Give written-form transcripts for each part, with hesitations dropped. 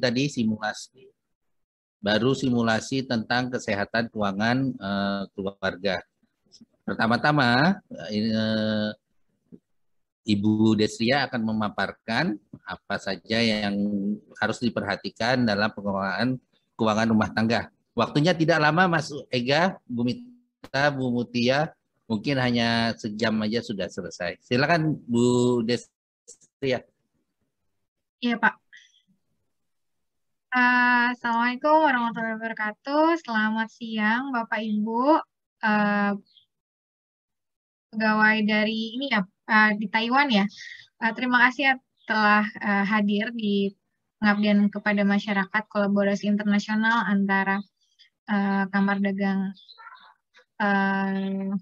tadi simulasi. Baru simulasi tentang kesehatan keuangan keluarga. Pertama-tama, Ibu Desria akan memaparkan apa saja yang harus diperhatikan dalam pengelolaan keuangan rumah tangga. Waktunya tidak lama, Mas Ega, Bu Mita, Bu Mutia, mungkin hanya sejam aja sudah selesai. Silakan Bu Desria. Iya, Pak. Assalamualaikum warahmatullahi wabarakatuh. Selamat siang, Bapak Ibu, uh, pegawai dari ini ya, di Taiwan ya. Terima kasih ya telah hadir di pengabdian kepada masyarakat kolaborasi internasional antara Kamar Dagang uh,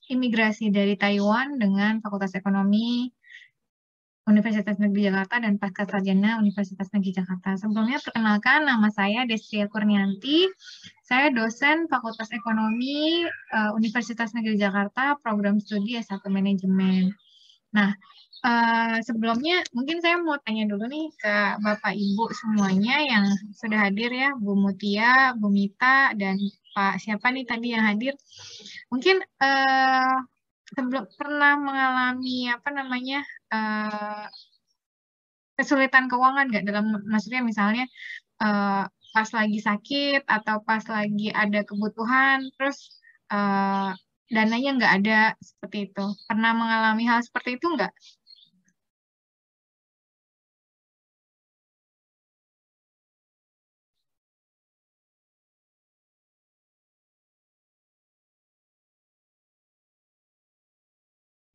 Imigrasi dari Taiwan dengan Fakultas Ekonomi Universitas Negeri Jakarta dan Pasca Sarjana Universitas Negeri Jakarta. Sebelumnya perkenalkan, nama saya Destria Kurnianti. Saya dosen Fakultas Ekonomi Universitas Negeri Jakarta, program studi S1 Manajemen. Nah, sebelumnya mungkin saya mau tanya dulu nih ke Bapak Ibu semuanya yang sudah hadir ya, Bu Mutia, Bu Mita, dan Pak siapa nih tadi yang hadir. Mungkin sebelum pernah mengalami apa namanya kesulitan keuangan nggak, dalam maksudnya misalnya uh, pas lagi sakit atau pas lagi ada kebutuhan terus uh, dananya nggak ada, seperti itu. Pernah mengalami hal seperti itu nggak?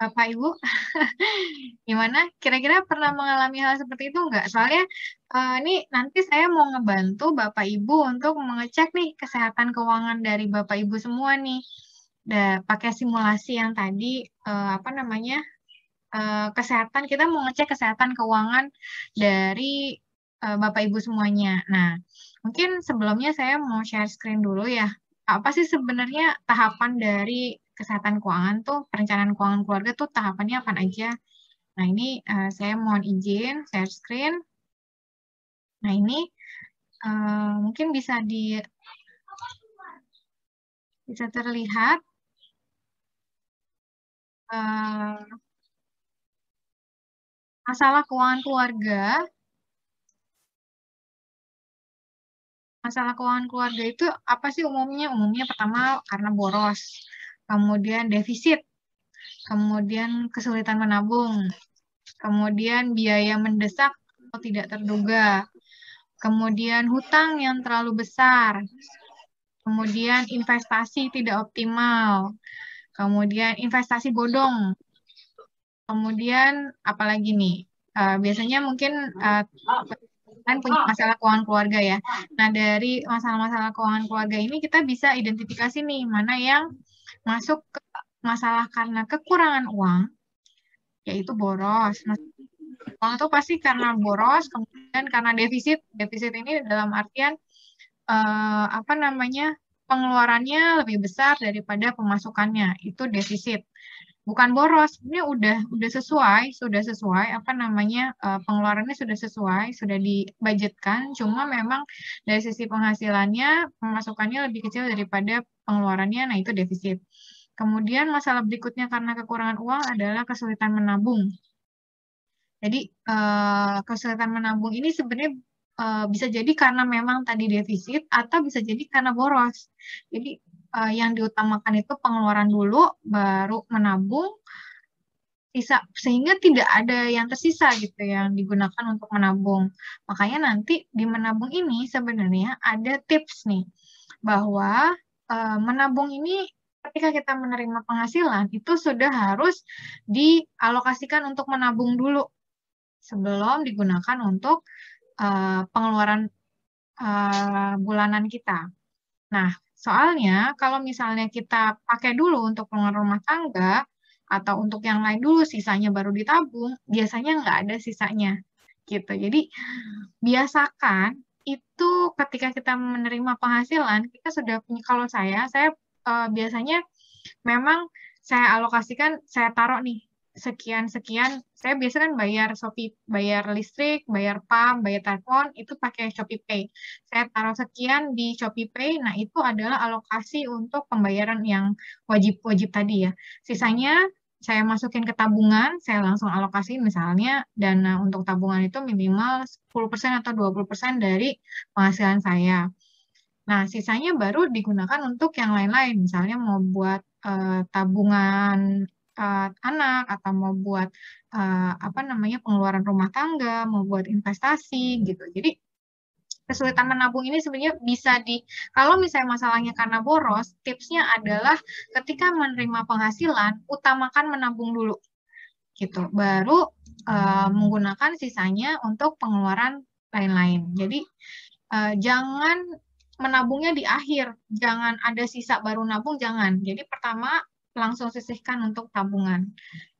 Bapak Ibu, gimana? Kira-kira pernah mengalami hal seperti itu nggak? Soalnya ini nanti saya mau ngebantu Bapak Ibu untuk mengecek nih kesehatan keuangan dari Bapak Ibu semua nih. Pakai simulasi yang tadi, apa namanya, kesehatan, kita mau ngecek kesehatan keuangan dari Bapak Ibu semuanya. Nah, mungkin sebelumnya saya mau share screen dulu ya. Apa sih sebenarnya tahapan dari kesehatan keuangan tuh, perencanaan keuangan keluarga tuh tahapannya apa aja? Nah, ini saya mohon izin share screen. Nah, ini mungkin bisa terlihat masalah keuangan keluarga. Masalah keuangan keluarga itu apa sih umumnya? Umumnya pertama karena boros, kemudian defisit, kemudian kesulitan menabung, kemudian biaya mendesak atau tidak terduga, kemudian hutang yang terlalu besar, kemudian investasi tidak optimal, kemudian investasi bodong, kemudian apalagi nih? Biasanya mungkin kan punya masalah keuangan keluarga ya. Nah, dari masalah-masalah keuangan keluarga ini kita bisa identifikasi nih mana yang masuk ke masalah karena kekurangan uang, yaitu boros. Uang itu pasti karena boros, kemudian karena defisit. Defisit ini dalam artian apa namanya, pengeluarannya lebih besar daripada pemasukannya. Itu defisit. Bukan boros, ini sudah sesuai apa namanya, pengeluarannya sudah sesuai, sudah dibudgetkan, cuma memang dari sisi penghasilannya, pemasukannya lebih kecil daripada pengeluarannya, nah itu defisit. Kemudian masalah berikutnya karena kekurangan uang adalah kesulitan menabung. Jadi kesulitan menabung ini sebenarnya bisa jadi karena memang tadi defisit atau bisa jadi karena boros. Jadi yang diutamakan itu pengeluaran dulu, baru menabung, sehingga tidak ada yang tersisa gitu yang digunakan untuk menabung. Makanya nanti di menabung ini sebenarnya ada tips nih bahwa menabung ini ketika kita menerima penghasilan itu sudah harus dialokasikan untuk menabung dulu sebelum digunakan untuk pengeluaran bulanan kita. Nah, soalnya kalau misalnya kita pakai dulu untuk pengeluaran rumah tangga atau untuk yang lain dulu, sisanya baru ditabung, biasanya nggak ada sisanya gitu. Jadi biasakan itu ketika kita menerima penghasilan, kita sudah punya, kalau saya biasanya memang saya alokasikan, saya taruh nih. sekian-sekian, saya biasa kan bayar Shopee, bayar listrik, bayar PAM, bayar telepon, itu pakai Shopee Pay. Saya taruh sekian di Shopee Pay, nah itu adalah alokasi untuk pembayaran yang wajib-wajib tadi ya. Sisanya saya masukin ke tabungan, saya langsung alokasi misalnya dana untuk tabungan itu minimal 10% atau 20% dari penghasilan saya. Nah, sisanya baru digunakan untuk yang lain-lain, misalnya mau buat tabungan anak atau mau buat apa namanya pengeluaran rumah tangga, mau buat investasi gitu. Jadi kesulitan menabung ini sebenarnya bisa kalau misalnya masalahnya karena boros, tipsnya adalah ketika menerima penghasilan, utamakan menabung dulu gitu. Baru menggunakan sisanya untuk pengeluaran lain-lain. Jadi jangan menabungnya di akhir, jangan ada sisa baru nabung, jangan. Jadi pertama langsung sisihkan untuk tabungan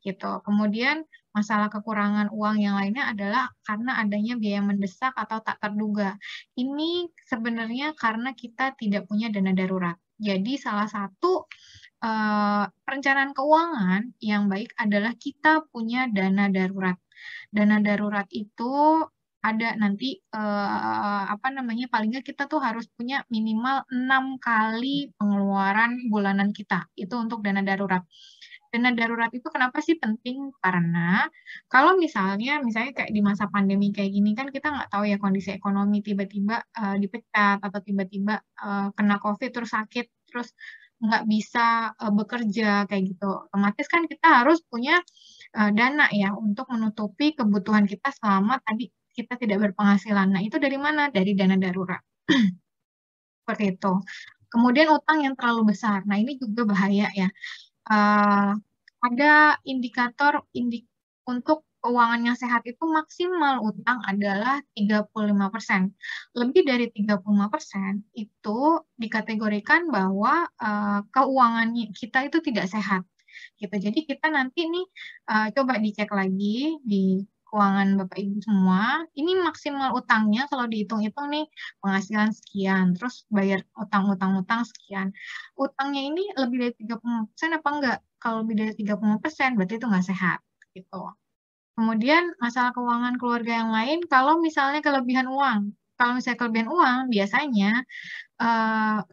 gitu. Kemudian masalah kekurangan uang yang lainnya adalah karena adanya biaya mendesak atau tak terduga. Ini sebenarnya karena kita tidak punya dana darurat. Jadi salah satu perencanaan keuangan yang baik adalah kita punya dana darurat. Dana darurat itu ada nanti apa namanya paling nggak kita tuh harus punya minimal 6 kali pengeluaran bulanan kita itu untuk dana darurat. Dana darurat itu kenapa sih penting? Karena kalau misalnya kayak di masa pandemi kayak gini kan kita nggak tahu ya kondisi ekonomi tiba-tiba dipecat atau tiba-tiba kena COVID terus sakit terus nggak bisa bekerja kayak gitu. Otomatis kan kita harus punya dana ya untuk menutupi kebutuhan kita selama tadi kita tidak berpenghasilan. Nah, itu dari mana? Dari dana darurat. Seperti itu. Kemudian utang yang terlalu besar. Nah, ini juga bahaya ya. Ada indikator untuk keuangan yang sehat itu maksimal utang adalah 35%. Lebih dari 35% itu dikategorikan bahwa keuangan kita itu tidak sehat. Gitu. Jadi kita nanti nih coba dicek lagi di keuangan Bapak Ibu semua, ini maksimal utangnya kalau dihitung-hitung nih penghasilan sekian, terus bayar utang-utang sekian. Utangnya ini lebih dari 30% apa enggak? Kalau lebih dari 30% berarti itu nggak sehat gitu. Kemudian masalah keuangan keluarga yang lain, kalau misalnya kelebihan uang. Kalau misalnya kelebihan uang, biasanya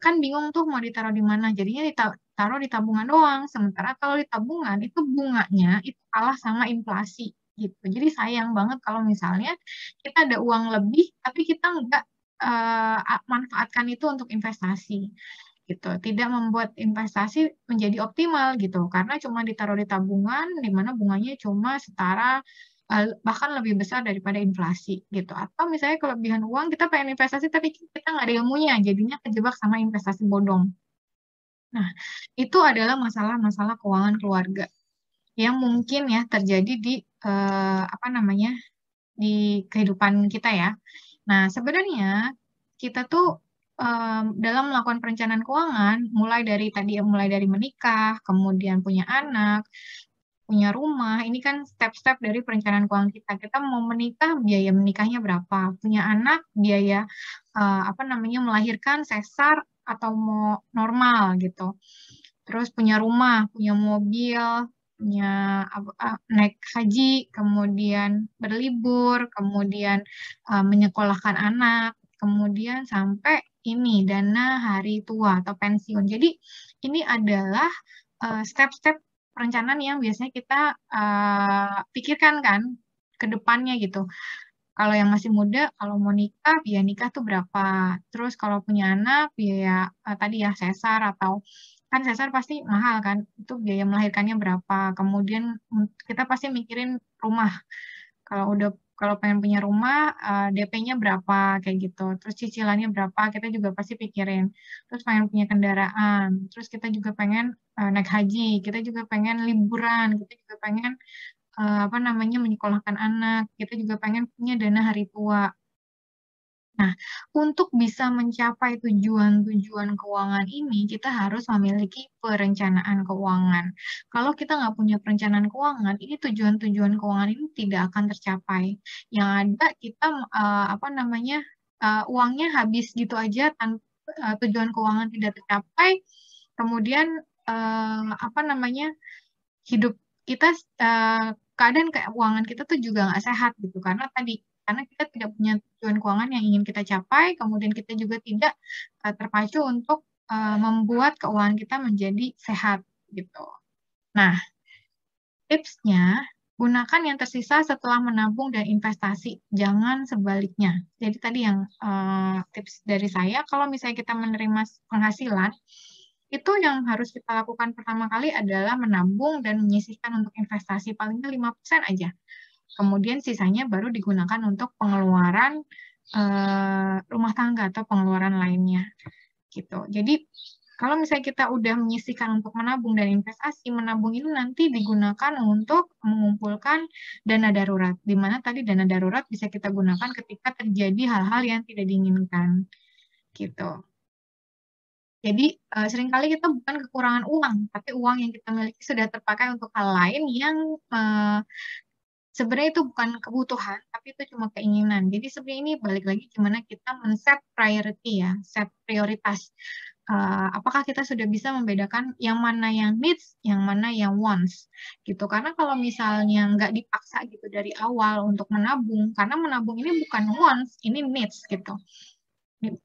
kan bingung tuh mau ditaruh di mana. Jadinya ditaruh di tabungan doang. Sementara kalau di tabungan itu bunganya itu kalah sama inflasi gitu. Jadi sayang banget kalau misalnya kita ada uang lebih tapi kita nggak manfaatkan itu untuk investasi gitu. Tidak membuat investasi menjadi optimal gitu. Karena cuma ditaruh di tabungan di mana bunganya cuma setara bahkan lebih besar daripada inflasi gitu. Atau misalnya kelebihan uang kita pengen investasi tapi kita nggak ada ilmunya, jadinya kejebak sama investasi bodong. Nah, itu adalah masalah-masalah keuangan keluarga yang mungkin ya terjadi di apa namanya di kehidupan kita ya. Nah, sebenarnya kita tuh dalam melakukan perencanaan keuangan, mulai dari menikah, kemudian punya anak, punya rumah, ini kan step-step dari perencanaan keuangan kita. Kita mau menikah, biaya menikahnya berapa? Punya anak, biaya apa namanya melahirkan, sesar atau mau normal gitu. Terus punya rumah, punya mobil, punya naik haji, kemudian berlibur, kemudian menyekolahkan anak, kemudian sampai ini dana hari tua atau pensiun. Jadi ini adalah step-step perencanaan yang biasanya kita pikirkan kan ke depannya gitu. Kalau yang masih muda, kalau mau nikah, biaya nikah tuh berapa? Terus kalau punya anak, biaya tadi ya sesar atau kan sesar pasti mahal kan? Itu biaya melahirkannya berapa? Kemudian kita pasti mikirin rumah. Kalau pengen punya rumah, DP-nya berapa kayak gitu. Terus cicilannya berapa? Kita juga pasti pikirin. Terus pengen punya kendaraan. Terus kita juga pengen naik haji. Kita juga pengen liburan. Kita juga pengen apa namanya menyekolahkan anak. Kita juga pengen punya dana hari tua. Nah, untuk bisa mencapai tujuan-tujuan keuangan ini, kita harus memiliki perencanaan keuangan. Kalau kita nggak punya perencanaan keuangan, ini tujuan-tujuan keuangan ini tidak akan tercapai. Yang ada kita apa namanya uangnya habis gitu aja tanpa tujuan keuangan tidak tercapai. Kemudian apa namanya hidup kita keadaan keuangan kita tuh juga nggak sehat gitu, karena kita tidak punya tujuan keuangan yang ingin kita capai, kemudian kita juga tidak terpacu untuk membuat keuangan kita menjadi sehat gitu. Nah, tipsnya, gunakan yang tersisa setelah menabung dan investasi, jangan sebaliknya. Jadi tadi yang tips dari saya, kalau misalnya kita menerima penghasilan, itu yang harus kita lakukan pertama kali adalah menabung dan menyisihkan untuk investasi palingnya 5% aja. Kemudian sisanya baru digunakan untuk pengeluaran rumah tangga atau pengeluaran lainnya. Gitu. Jadi kalau misalnya kita udah menyisihkan untuk menabung dan investasi, menabung ini nanti digunakan untuk mengumpulkan dana darurat, di mana tadi dana darurat bisa kita gunakan ketika terjadi hal-hal yang tidak diinginkan. Gitu. Jadi seringkali kita bukan kekurangan uang, tapi uang yang kita miliki sudah terpakai untuk hal lain yang sebenarnya itu bukan kebutuhan, tapi itu cuma keinginan. Jadi sebenarnya ini balik lagi gimana kita men-set priority ya, set prioritas. Apakah kita sudah bisa membedakan yang mana yang needs, yang mana yang wants, gitu. Karena kalau misalnya nggak dipaksa gitu dari awal untuk menabung, karena menabung ini bukan wants, ini needs gitu.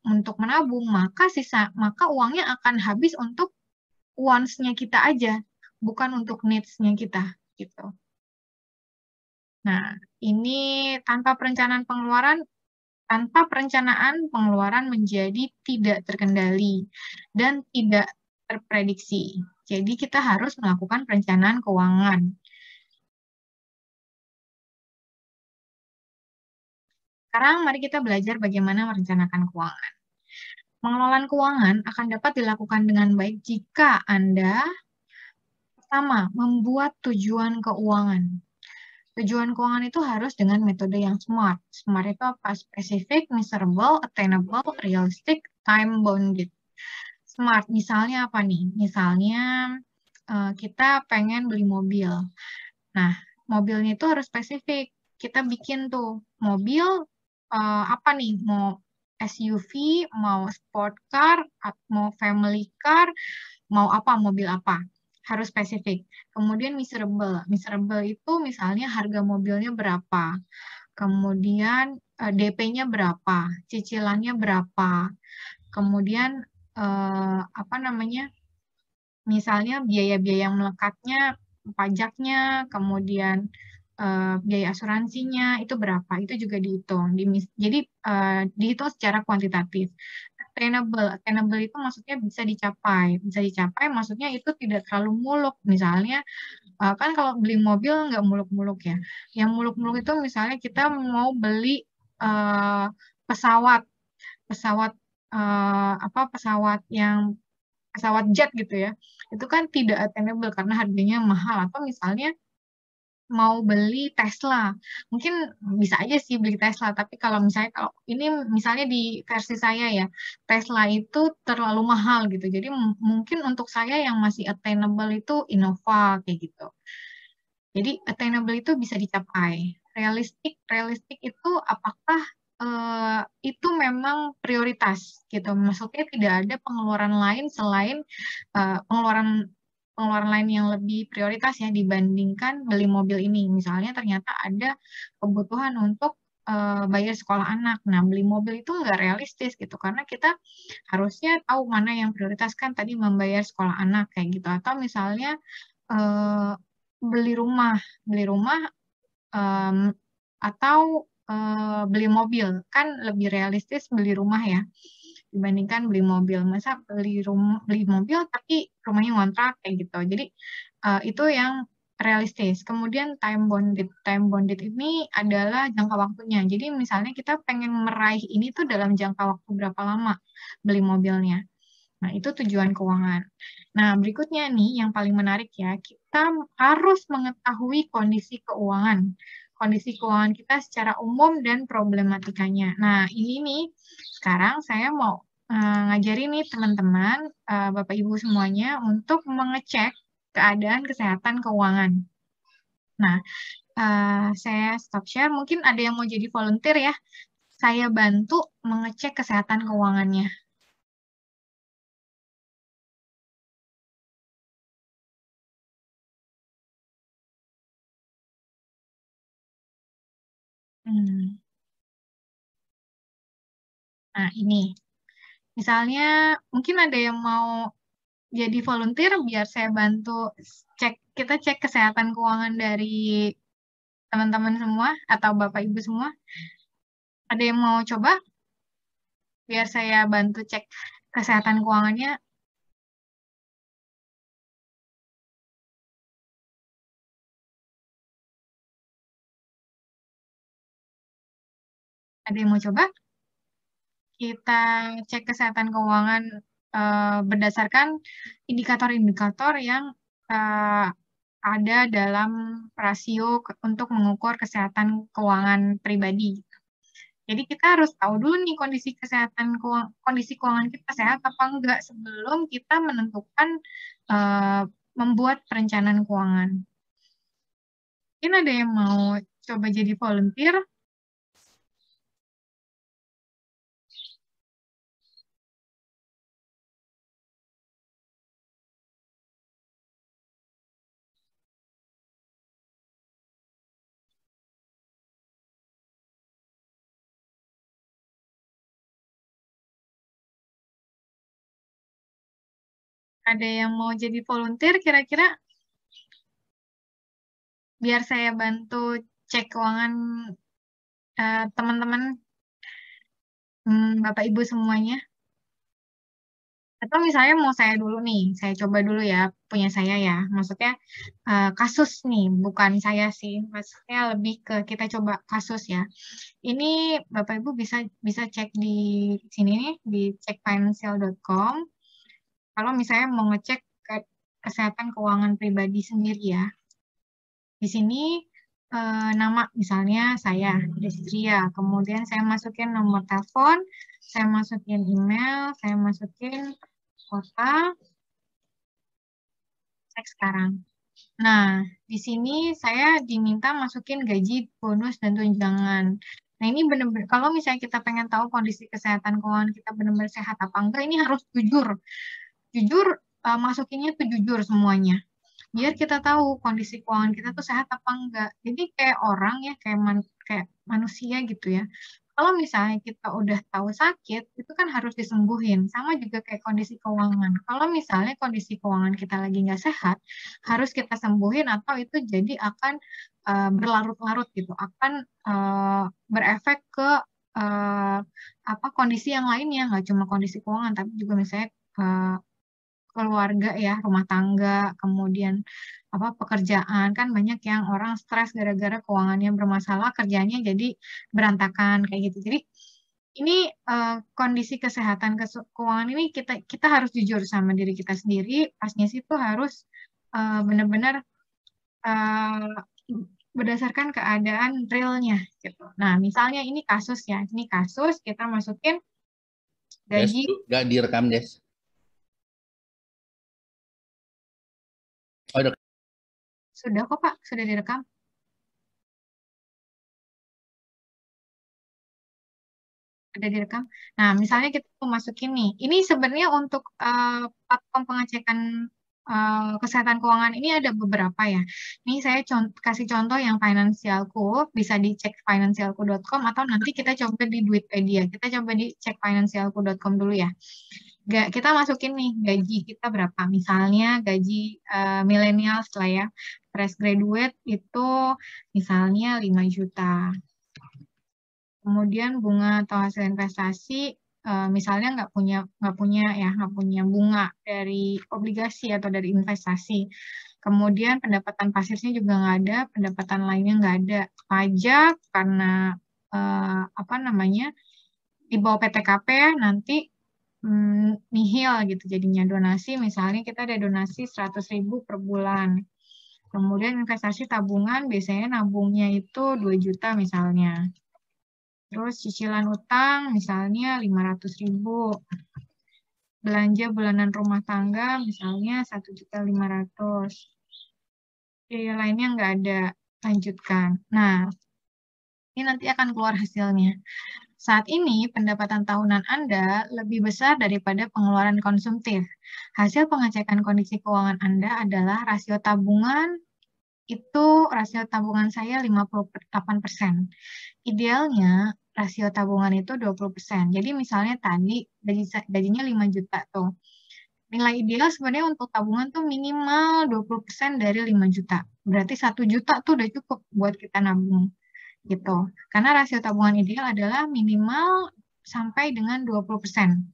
Untuk menabung, maka uangnya akan habis untuk wants-nya kita aja, bukan untuk needs-nya kita, gitu. Nah, ini tanpa perencanaan pengeluaran menjadi tidak terkendali dan tidak terprediksi. Jadi kita harus melakukan perencanaan keuangan. Sekarang mari kita belajar bagaimana merencanakan keuangan. Pengelolaan keuangan akan dapat dilakukan dengan baik jika Anda pertama membuat tujuan keuangan. Tujuan keuangan itu harus dengan metode yang SMART. SMART itu apa? Specific, measurable, attainable, realistic, time-bounded. SMART, misalnya apa nih? Misalnya kita pengen beli mobil. Nah, mobilnya itu harus spesifik. Kita bikin tuh mobil apa nih? Mau SUV, mau sport car, mau family car, mau apa? Mobil apa? Harus spesifik. Kemudian measurable. Measurable itu misalnya harga mobilnya berapa. Kemudian DP-nya berapa, cicilannya berapa. Kemudian apa namanya? Misalnya biaya-biaya yang melekatnya, pajaknya, kemudian biaya asuransinya itu berapa, itu juga dihitung. Jadi dihitung secara kuantitatif. Attainable itu maksudnya bisa dicapai. Bisa dicapai maksudnya itu tidak terlalu muluk. Misalnya kan kalau beli mobil nggak muluk-muluk ya. Yang muluk-muluk itu misalnya kita mau beli pesawat, pesawat pesawat jet gitu ya. Itu kan tidak attainable karena harganya mahal. Atau misalnya mau beli Tesla. Mungkin bisa aja sih beli Tesla, tapi kalau ini misalnya di versi saya ya, Tesla itu terlalu mahal gitu. Jadi mungkin untuk saya yang masih attainable itu Innova kayak gitu. Jadi attainable itu bisa dicapai. Realistik itu apakah itu memang prioritas gitu. Maksudnya tidak ada pengeluaran lain selain pengeluaran pengeluaran lain yang lebih prioritas ya dibandingkan beli mobil ini. Misalnya ternyata ada kebutuhan untuk bayar sekolah anak. Nah, beli mobil itu nggak realistis gitu karena kita harusnya tahu mana yang prioritas kan tadi membayar sekolah anak kayak gitu. Atau misalnya eh, beli rumah atau beli mobil kan lebih realistis beli rumah ya dibandingkan beli mobil. Masa beli mobil tapi rumahnya ngontrak kayak gitu. Jadi itu yang realistis. Kemudian time bonded. Time bonded ini adalah jangka waktunya. Jadi misalnya kita pengen meraih ini tuh dalam jangka waktu berapa lama beli mobilnya. Nah, itu tujuan keuangan. Nah, berikutnya nih yang paling menarik ya, kita harus mengetahui kondisi keuangan. Kondisi keuangan kita secara umum dan problematikanya. Nah, ini nih, sekarang saya mau ngajarin nih teman-teman, Bapak Ibu semuanya, untuk mengecek keadaan kesehatan keuangan. Nah, saya stop share. Mungkin ada yang mau jadi volunteer ya. Saya bantu mengecek kesehatan keuangannya. Nah, ini. Misalnya, mungkin ada yang mau jadi volunteer biar saya bantu kita cek kesehatan keuangan dari teman-teman semua atau Bapak Ibu semua. Ada yang mau coba? Biar saya bantu cek kesehatan keuangannya. Ada yang mau coba? Kita cek kesehatan keuangan berdasarkan indikator-indikator yang ada dalam rasio untuk mengukur kesehatan keuangan pribadi. Jadi kita harus tahu dulu nih kondisi keuangan kita sehat apa enggak sebelum kita menentukan membuat perencanaan keuangan. Mungkin ada yang mau coba jadi volunteer? Ada yang mau jadi volunteer kira-kira? Biar saya bantu cek keuangan teman-teman, Bapak Ibu semuanya. Atau misalnya mau saya dulu nih, saya coba dulu ya, punya saya ya. Maksudnya kasus nih, bukan saya sih. Maksudnya lebih ke kita coba kasus ya. Ini Bapak Ibu bisa cek di sini nih, di cekfinancial.com. Kalau misalnya mau ngecek kesehatan keuangan pribadi sendiri ya. Di sini nama misalnya saya Destria, kemudian saya masukin nomor telepon, saya masukin email, saya masukin kota, cek sekarang. Nah, di sini saya diminta masukin gaji, bonus, dan tunjangan. Nah, ini benar-benar, kalau misalnya kita pengen tahu kondisi kesehatan keuangan kita benar-benar sehat apa enggak, ini harus jujur. Jujur, masukinnya tuh jujur semuanya. Biar kita tahu kondisi keuangan kita tuh sehat apa enggak. Jadi kayak orang ya, kayak manusia gitu ya. Kalau misalnya kita udah tahu sakit, itu kan harus disembuhin. Sama juga kayak kondisi keuangan. Kalau misalnya kondisi keuangan kita lagi nggak sehat, harus kita sembuhin atau itu jadi akan berlarut-larut gitu, akan berefek ke apa kondisi yang lainnya, nggak cuma kondisi keuangan, tapi juga misalnya keluarga ya, rumah tangga, kemudian apa pekerjaan kan banyak yang orang stres gara-gara keuangannya bermasalah, kerjanya jadi berantakan kayak gitu. Jadi ini kondisi kesehatan keuangan ini kita harus jujur sama diri kita sendiri. Pasnya sih itu harus benar-benar berdasarkan keadaan realnya gitu. Nah, misalnya ini kasus ya, ini kasus kita masukin gaji. Nggak direkam, Des. Oh, Sudah kok Pak, sudah direkam. Ada direkam. Nah, misalnya kita mau masukin nih, ini sebenarnya untuk platform pengecekan kesehatan keuangan ini ada beberapa ya. Ini saya kasih contoh yang Finansialku, bisa dicek finansialku.com atau nanti kita coba di Duitpedia. Kita coba di cek finansialku.com dulu ya. Kita masukin nih gaji kita berapa. Misalnya gaji milenial lah ya, fresh graduate itu misalnya 5 juta. Kemudian bunga atau hasil investasi misalnya nggak punya bunga dari obligasi atau dari investasi. Kemudian pendapatan pasifnya juga nggak ada, pendapatan lainnya nggak ada. Pajak karena apa namanya di bawah PTKP ya nanti nihil gitu jadinya donasi. Misalnya kita ada donasi 100.000 per bulan. Kemudian investasi tabungan biasanya nabungnya itu 2 juta misalnya. Terus cicilan utang misalnya 500.000. Belanja bulanan rumah tangga misalnya 1.500.000. Biaya lainnya nggak ada, lanjutkan. Nah, ini nanti akan keluar hasilnya. Saat ini pendapatan tahunan Anda lebih besar daripada pengeluaran konsumtif. Hasil pengecekan kondisi keuangan Anda adalah rasio tabungan itu rasio tabungan saya 58%. Idealnya rasio tabungan itu 20%. Jadi misalnya tadi gajinya 5 juta tuh. Nilai ideal sebenarnya untuk tabungan tuh minimal 20% dari 5 juta. Berarti 1 juta tuh udah cukup buat kita nabung gitu. Karena rasio tabungan ideal adalah minimal sampai dengan 20%.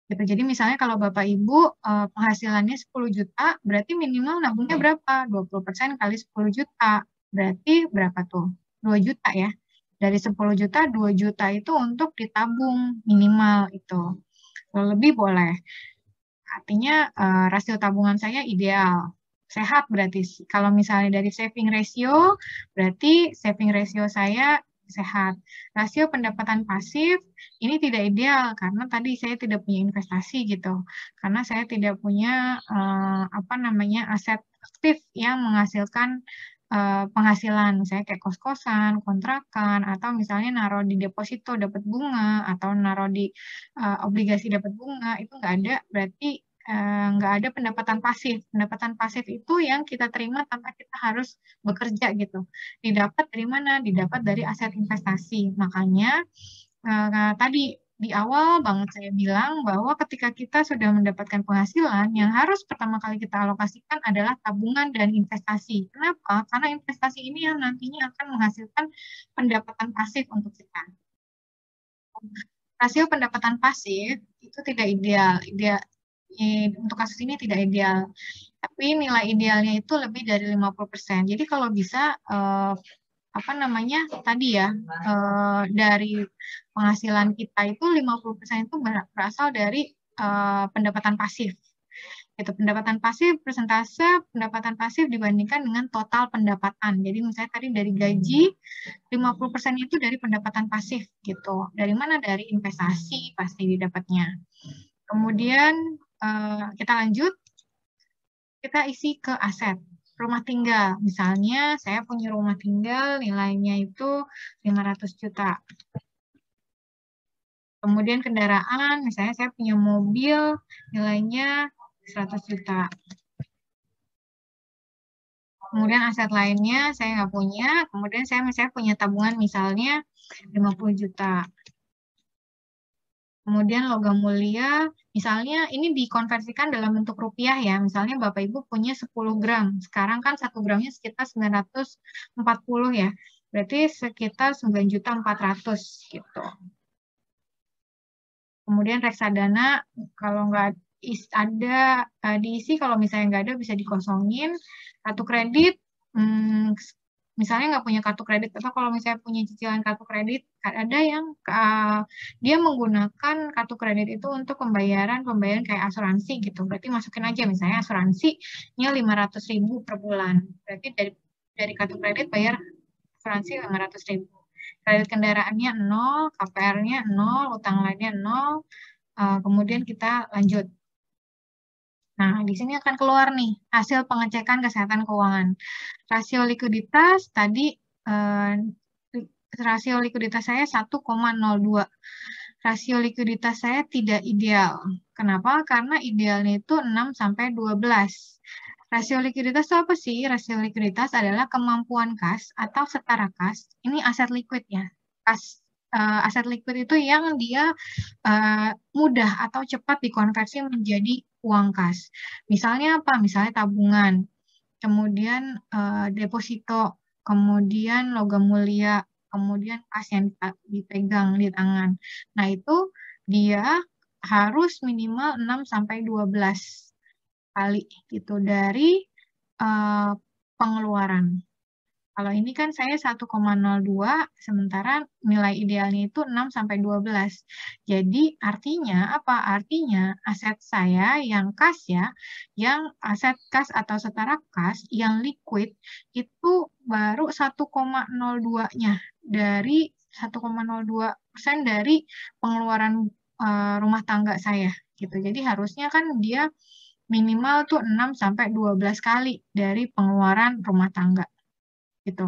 Gitu. Jadi misalnya kalau Bapak Ibu penghasilannya 10 juta, berarti minimal nabungnya berapa? 20% kali 10 juta. Berarti berapa tuh? 2 juta ya. Dari 10 juta, 2 juta itu untuk ditabung minimal itu. Kalau lebih boleh. Artinya rasio tabungan saya ideal. Sehat berarti. Kalau misalnya dari saving ratio, berarti saving ratio saya sehat. Rasio pendapatan pasif ini tidak ideal karena tadi saya tidak punya investasi gitu. Karena saya tidak punya aset aktif yang menghasilkan penghasilan, misalnya kayak kos-kosan, kontrakan, atau misalnya naruh di deposito dapat bunga, atau naruh di obligasi dapat bunga, itu nggak ada, berarti nggak ada pendapatan pasif. Pendapatan pasif itu yang kita terima tanpa kita harus bekerja gitu. Didapat dari mana? Didapat dari aset investasi. Makanya tadi di awal banget saya bilang bahwa ketika kita sudah mendapatkan penghasilan, yang harus pertama kali kita alokasikan adalah tabungan dan investasi. Kenapa? Karena investasi ini yang nantinya akan menghasilkan pendapatan pasif untuk kita. Rasio pendapatan pasif itu tidak ideal. Untuk kasus ini tidak ideal. Tapi nilai idealnya itu lebih dari 50%. Jadi kalau bisa tadi ya dari penghasilan kita itu 50% itu berasal dari pendapatan pasif. Itu pendapatan pasif, persentase pendapatan pasif dibandingkan dengan total pendapatan. Jadi misalnya tadi dari gaji 50% itu dari pendapatan pasif gitu. Dari mana? Dari investasi pasti didapatnya. Kemudian kita lanjut, kita isi ke aset. Rumah tinggal, misalnya saya punya rumah tinggal nilainya itu 500 juta. Kemudian kendaraan, misalnya saya punya mobil nilainya 100 juta. Kemudian aset lainnya saya nggak punya, kemudian saya misalnya punya tabungan misalnya 50 juta. Kemudian logam mulia, misalnya ini dikonversikan dalam bentuk rupiah ya. Misalnya Bapak Ibu punya 10 gram. Sekarang kan 1 gramnya sekitar 940 ya. Berarti sekitar 9.400.000 gitu. Kemudian reksadana, kalau nggak ada diisi, kalau misalnya nggak ada bisa dikosongin. Kartu kredit, misalnya nggak punya kartu kredit, atau kalau misalnya punya cicilan kartu kredit, ada yang dia menggunakan kartu kredit itu untuk pembayaran kayak asuransi gitu. Berarti masukin aja misalnya asuransinya 500.000 per bulan. Berarti dari kartu kredit bayar asuransi 500.000. Kredit kendaraannya 0, KPR-nya 0, utang lainnya 0. Kemudian kita lanjut. Nah, di sini akan keluar nih hasil pengecekan kesehatan keuangan. Rasio likuiditas tadi rasio likuiditas saya 1,02. Rasio likuiditas saya tidak ideal. Kenapa? Karena idealnya itu 6 sampai 12. Rasio likuiditas itu apa sih? Rasio likuiditas adalah kemampuan kas atau setara kas. Ini aset liquid ya. Kas aset liquid itu yang dia mudah atau cepat dikonversi menjadi uang kas. Misalnya apa? Misalnya tabungan, kemudian deposito, kemudian logam mulia, kemudian kas yang dipegang di tangan. Nah, itu dia harus minimal 6 sampai 12 kali gitu dari pengeluaran. Kalau ini kan saya 1,02, sementara nilai idealnya itu 6 sampai 12. Jadi artinya apa? Artinya aset saya yang kas ya, yang aset kas atau setara kas yang liquid itu baru 1,02-nya dari 1,02% dari pengeluaran rumah tangga saya gitu. Jadi harusnya kan dia minimal tuh 6 sampai 12 kali dari pengeluaran rumah tangga. Gitu.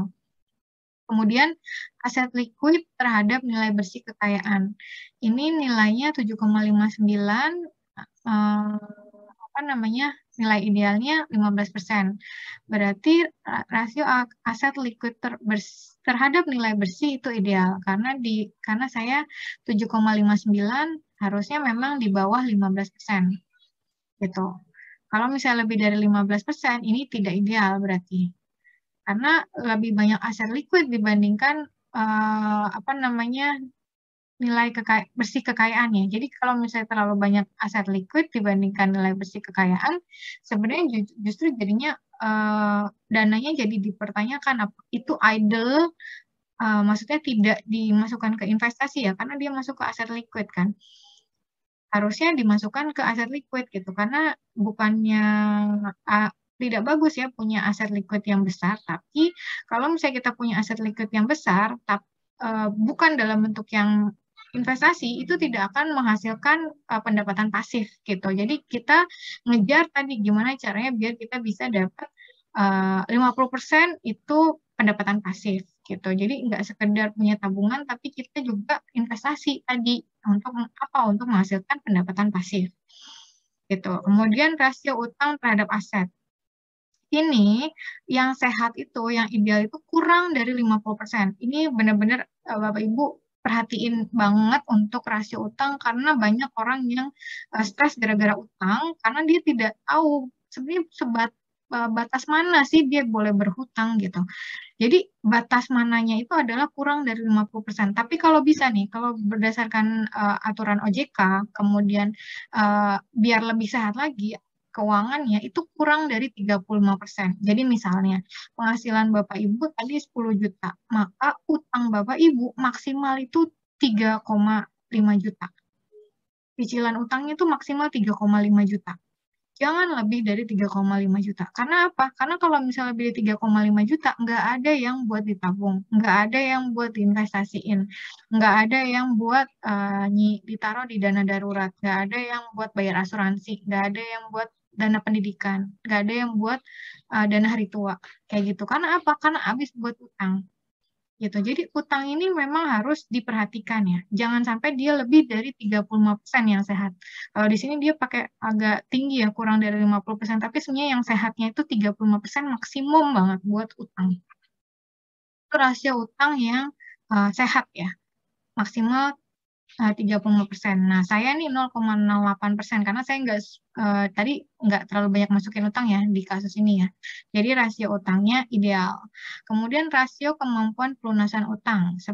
Kemudian aset liquid terhadap nilai bersih kekayaan. Ini nilainya 7,59 nilai idealnya 15%. Berarti rasio aset liquid terhadap nilai bersih itu ideal. Karena saya 7,59 harusnya memang di bawah 15%. Gitu. Kalau misalnya lebih dari 15%, ini tidak ideal berarti. Karena lebih banyak aset liquid dibandingkan nilai bersih kekayaannya. Jadi kalau misalnya terlalu banyak aset liquid dibandingkan nilai bersih kekayaan, sebenarnya justru jadinya dananya jadi dipertanyakan, itu idle, maksudnya tidak dimasukkan ke investasi ya, karena dia masuk ke aset liquid kan. Harusnya dimasukkan ke aset liquid gitu, karena bukannya tidak bagus ya punya aset liquid yang besar, tapi kalau misalnya kita punya aset liquid yang besar, bukan dalam bentuk yang investasi, itu tidak akan menghasilkan pendapatan pasif gitu. Jadi kita ngejar tadi gimana caranya biar kita bisa dapat 50% itu pendapatan pasif gitu. Jadi nggak sekedar punya tabungan, tapi kita juga investasi tadi untuk apa? Untuk menghasilkan pendapatan pasif gitu. Kemudian rasio utang terhadap aset. Ini yang sehat itu, yang ideal itu kurang dari 50%. Ini benar-benar Bapak Ibu perhatiin banget untuk rasio utang karena banyak orang yang stres gara-gara utang karena dia tidak tahu sebenarnya batas mana sih dia boleh berhutang gitu. Jadi batas mananya itu adalah kurang dari 50%. Tapi kalau bisa nih, kalau berdasarkan aturan OJK, kemudian biar lebih sehat lagi, keuangannya itu kurang dari 35%. Jadi misalnya penghasilan Bapak Ibu tadi 10 juta, maka utang Bapak Ibu maksimal itu 3,5 juta. Cicilan utangnya itu maksimal 3,5 juta. Jangan lebih dari 3,5 juta. Karena apa? Karena kalau misalnya lebih dari 3,5 juta, nggak ada yang buat ditabung, nggak ada yang buat diinvestasiin, nggak ada yang buat ditaruh di dana darurat, nggak ada yang buat bayar asuransi, nggak ada yang buat dana pendidikan, nggak ada yang buat dana hari tua, kayak gitu. Karena apa? Karena habis buat utang. Gitu. Jadi utang ini memang harus diperhatikan ya. Jangan sampai dia lebih dari 35% yang sehat. Kalau di sini dia pakai agak tinggi ya, kurang dari 50%, tapi sebenarnya yang sehatnya itu 35% maksimum banget buat utang. Itu rasio utang yang sehat ya. Maksimal 35%. Nah, saya nih 0,08% karena saya tadi nggak terlalu banyak masukin utang ya di kasus ini ya. Jadi rasio utangnya ideal. Kemudian rasio kemampuan pelunasan utang 10%.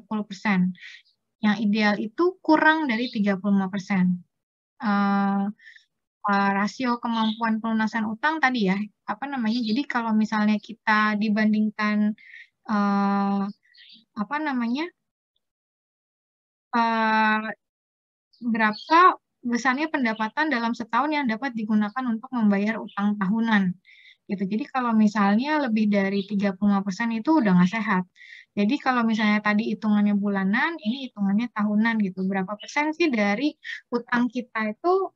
Yang ideal itu kurang dari 35%. Rasio kemampuan pelunasan utang tadi ya, jadi kalau misalnya kita dibandingkan berapa besarnya pendapatan dalam setahun yang dapat digunakan untuk membayar utang tahunan. Gitu. Jadi kalau misalnya lebih dari 35% itu udah nggak sehat. Jadi kalau misalnya tadi hitungannya bulanan, ini hitungannya tahunan gitu. Berapa persen sih dari utang kita itu,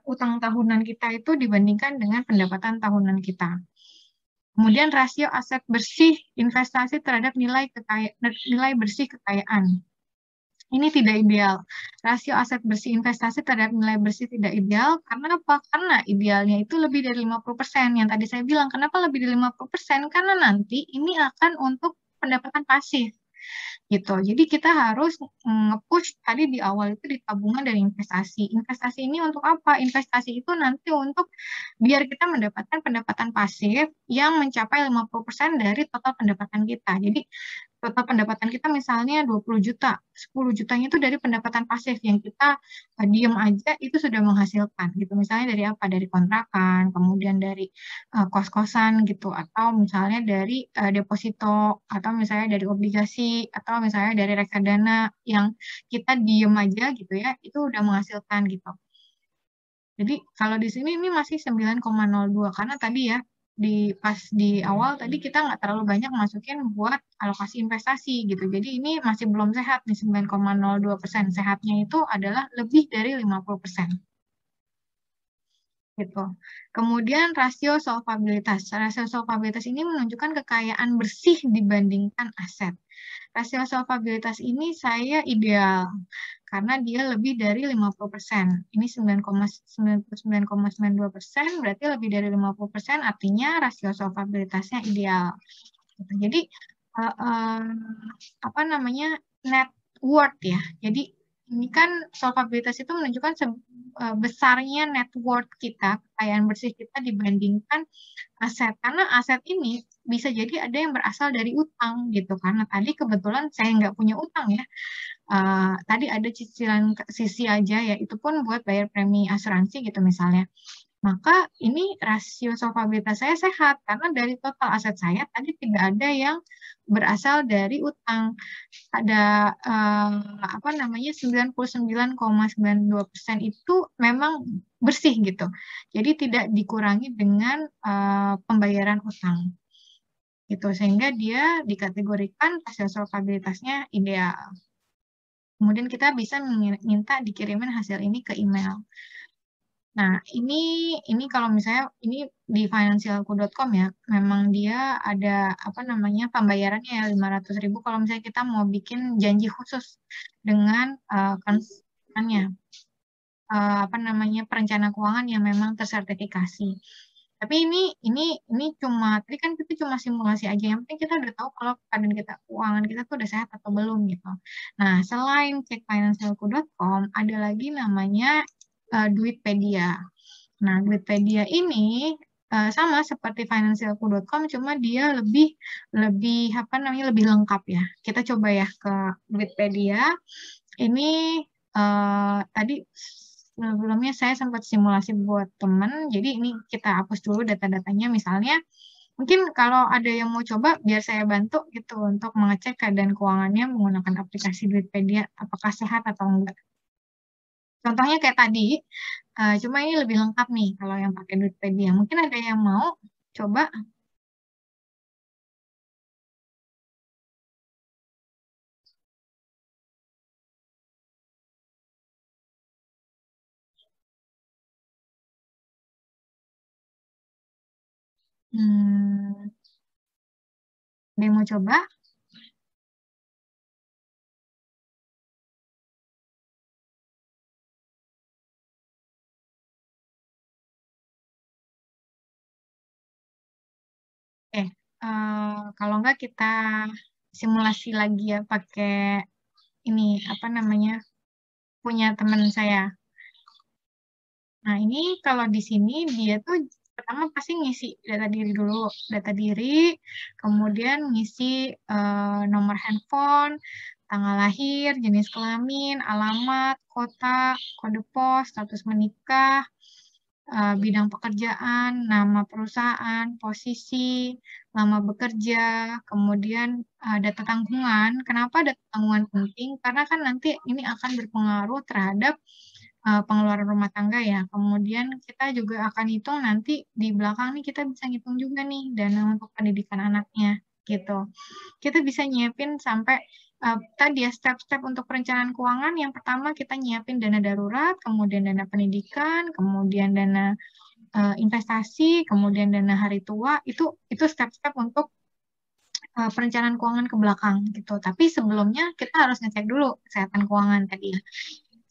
utang tahunan kita itu dibandingkan dengan pendapatan tahunan kita. Kemudian rasio aset bersih investasi terhadap nilai bersih kekayaan. Ini tidak ideal. Rasio aset bersih investasi terhadap nilai bersih tidak ideal. Karena apa? Karena idealnya itu lebih dari 50%. Yang tadi saya bilang, kenapa lebih dari 50%? Karena nanti ini akan untuk pendapatan pasif. Gitu. Jadi kita harus nge-push tadi di awal itu di tabungan dan investasi. Investasi ini untuk apa? Investasi itu nanti untuk biar kita mendapatkan pendapatan pasif yang mencapai 50% dari total pendapatan kita. Jadi total pendapatan kita misalnya 20 juta, 10 jutanya itu dari pendapatan pasif yang kita diem aja itu sudah menghasilkan gitu. Misalnya dari apa? Dari kontrakan, kemudian dari kos-kosan gitu, atau misalnya dari deposito, atau misalnya dari obligasi, atau misalnya dari reksadana yang kita diem aja gitu ya, itu udah menghasilkan gitu. Jadi kalau di sini ini masih 9,02 karena tadi ya pas di awal tadi kita nggak terlalu banyak masukin buat alokasi investasi gitu. Jadi ini masih belum sehat nih 9,02%. Sehatnya itu adalah lebih dari 50%. gitu. Kemudian rasio solvabilitas. Rasio solvabilitas ini menunjukkan kekayaan bersih dibandingkan aset. Rasio solvabilitas ini saya ideal karena dia lebih dari 50%. Ini 99,92%, berarti lebih dari 50%, artinya rasio solvabilitasnya ideal. Jadi apa namanya, net worth ya. Jadi ini kan solvabilitas itu menunjukkan besarnya net worth kita, kekayaan bersih kita dibandingkan aset. Karena aset ini bisa jadi ada yang berasal dari utang gitu. Karena tadi kebetulan saya nggak punya utang ya. Tadi ada cicilan sisi aja ya, itu pun buat bayar premi asuransi gitu misalnya. Maka ini rasio solvabilitas saya sehat karena dari total aset saya tadi tidak ada yang berasal dari utang. Ada apa namanya 99,92% itu memang bersih gitu. Jadi tidak dikurangi dengan pembayaran utang. Gitu sehingga dia dikategorikan rasio solvabilitasnya ideal. Kemudian kita bisa minta dikirimin hasil ini ke email. Nah, ini kalau misalnya ini di financialku.com ya, memang dia ada apa namanya pembayarannya ya 500.000 kalau misalnya kita mau bikin janji khusus dengan konsultannya, apa namanya perencana keuangan yang memang tersertifikasi. Tapi ini cuma tadi kan kita cuma simulasi aja. Yang penting kita udah tahu kalau keadaan kita keuangan kita tuh udah sehat atau belum gitu. Nah, selain cek financialku.com ada lagi namanya Duitpedia. Nah, Duitpedia ini sama seperti financialku.com, cuma dia lebih apa namanya lebih lengkap ya. Kita coba ya ke Duitpedia. Ini tadi sebelumnya saya sempat simulasi buat teman. Jadi ini kita hapus dulu data-datanya. Misalnya, mungkin kalau ada yang mau coba, biar saya bantu gitu untuk mengecek keadaan keuangannya menggunakan aplikasi Duitpedia, apakah sehat atau enggak. Contohnya kayak tadi, cuma ini lebih lengkap nih kalau yang pakai Duitpedia. Mungkin ada yang mau coba. Ada yang mau coba? Kalau enggak kita simulasi lagi ya pakai ini apa namanya punya teman saya. Nah ini kalau di sini dia tuh pertama pasti ngisi data diri dulu, data diri, kemudian ngisi nomor handphone, tanggal lahir, jenis kelamin, alamat, kota, kode pos, status menikah, bidang pekerjaan, nama perusahaan, posisi, lama bekerja, kemudian data tanggungan. Kenapa data tanggungan penting? Karena kan nanti ini akan berpengaruh terhadap pengeluaran rumah tangga ya. Kemudian kita juga akan hitung nanti di belakang nih kita bisa ngitung juga nih dana untuk pendidikan anaknya gitu. Kita bisa nyiapin sampai tadi ya step-step untuk perencanaan keuangan. Yang pertama kita nyiapin dana darurat, kemudian dana pendidikan, kemudian dana investasi, kemudian dana hari tua. Itu step-step untuk perencanaan keuangan ke belakang gitu. Tapi sebelumnya kita harus ngecek dulu kesehatan keuangan tadi ya.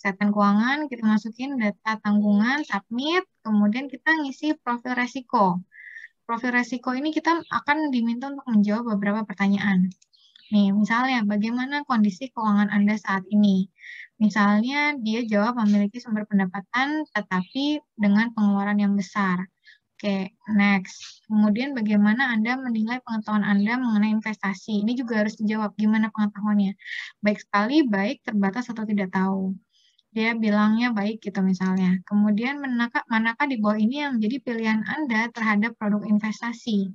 Kesehatan keuangan, kita masukin data tanggungan, submit, kemudian kita ngisi profil resiko. Profil resiko ini kita akan diminta untuk menjawab beberapa pertanyaan. Nih, misalnya bagaimana kondisi keuangan Anda saat ini? Misalnya dia jawab memiliki sumber pendapatan tetapi dengan pengeluaran yang besar. Oke, next. Kemudian bagaimana Anda menilai pengetahuan Anda mengenai investasi? Ini juga harus dijawab gimana pengetahuannya. Baik sekali, baik, terbatas atau tidak tahu. Dia bilangnya baik gitu misalnya. Kemudian manakah di bawah ini yang menjadi pilihan Anda terhadap produk investasi?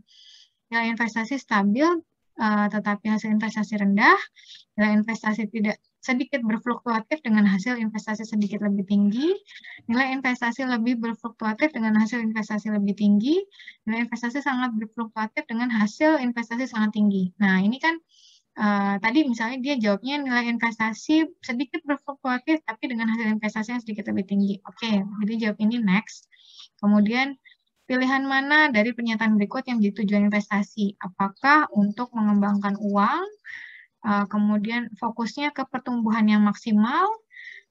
Nilai investasi stabil tetapi hasil investasi rendah, nilai investasi tidak sedikit berfluktuatif dengan hasil investasi sedikit lebih tinggi, nilai investasi lebih berfluktuatif dengan hasil investasi lebih tinggi, nilai investasi sangat berfluktuatif dengan hasil investasi sangat tinggi. Nah, ini kan tadi misalnya dia jawabnya nilai investasi sedikit berfluktuatif tapi dengan hasil investasi yang sedikit lebih tinggi. Oke, jadi jawab ini next. Kemudian pilihan mana dari pernyataan berikut yang menjadi tujuan investasi? Apakah untuk mengembangkan uang, kemudian fokusnya ke pertumbuhan yang maksimal,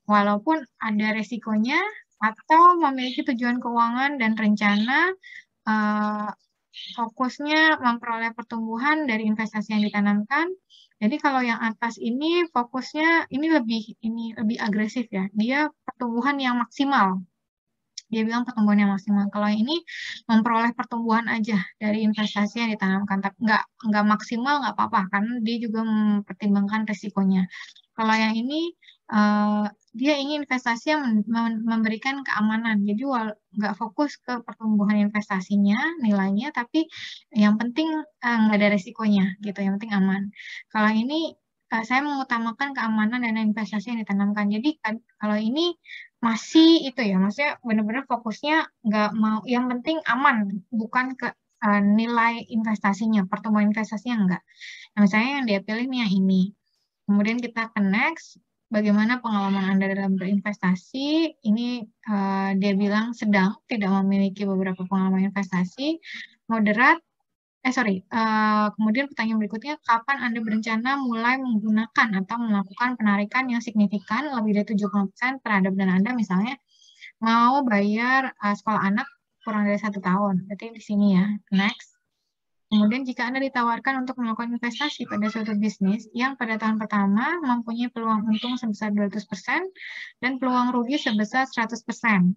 walaupun ada resikonya, atau memiliki tujuan keuangan dan rencana, fokusnya memperoleh pertumbuhan dari investasi yang ditanamkan. Jadi kalau yang atas ini fokusnya ini lebih agresif ya. Dia pertumbuhan yang maksimal. Dia bilang pertumbuhan yang maksimal. Kalau yang ini memperoleh pertumbuhan aja dari investasi yang ditanamkan. Tapi nggak maksimal nggak apa-apa karena dia juga mempertimbangkan risikonya. Kalau yang ini dia ingin investasi yang memberikan keamanan. Jadi nggak fokus ke pertumbuhan investasinya, nilainya, tapi yang penting nggak ada risikonya gitu. Yang penting aman. Kalau ini saya mengutamakan keamanan dan investasi yang ditanamkan. Jadi kalau ini masih itu ya, maksudnya benar-benar fokusnya nggak mau, yang penting aman, bukan ke nilai investasinya, pertumbuhan investasinya enggak. Nah, misalnya yang dia pilih nih yang ini. Kemudian kita ke next, bagaimana pengalaman Anda dalam berinvestasi? Ini dia bilang sedang, tidak memiliki beberapa pengalaman investasi, moderat, kemudian pertanyaan berikutnya, kapan Anda berencana mulai menggunakan atau melakukan penarikan yang signifikan lebih dari 70% terhadap dana Anda, misalnya mau bayar sekolah anak kurang dari 1 tahun. Berarti di sini ya, next. Kemudian jika Anda ditawarkan untuk melakukan investasi pada suatu bisnis yang pada tahun pertama mempunyai peluang untung sebesar 200% dan peluang rugi sebesar 100%.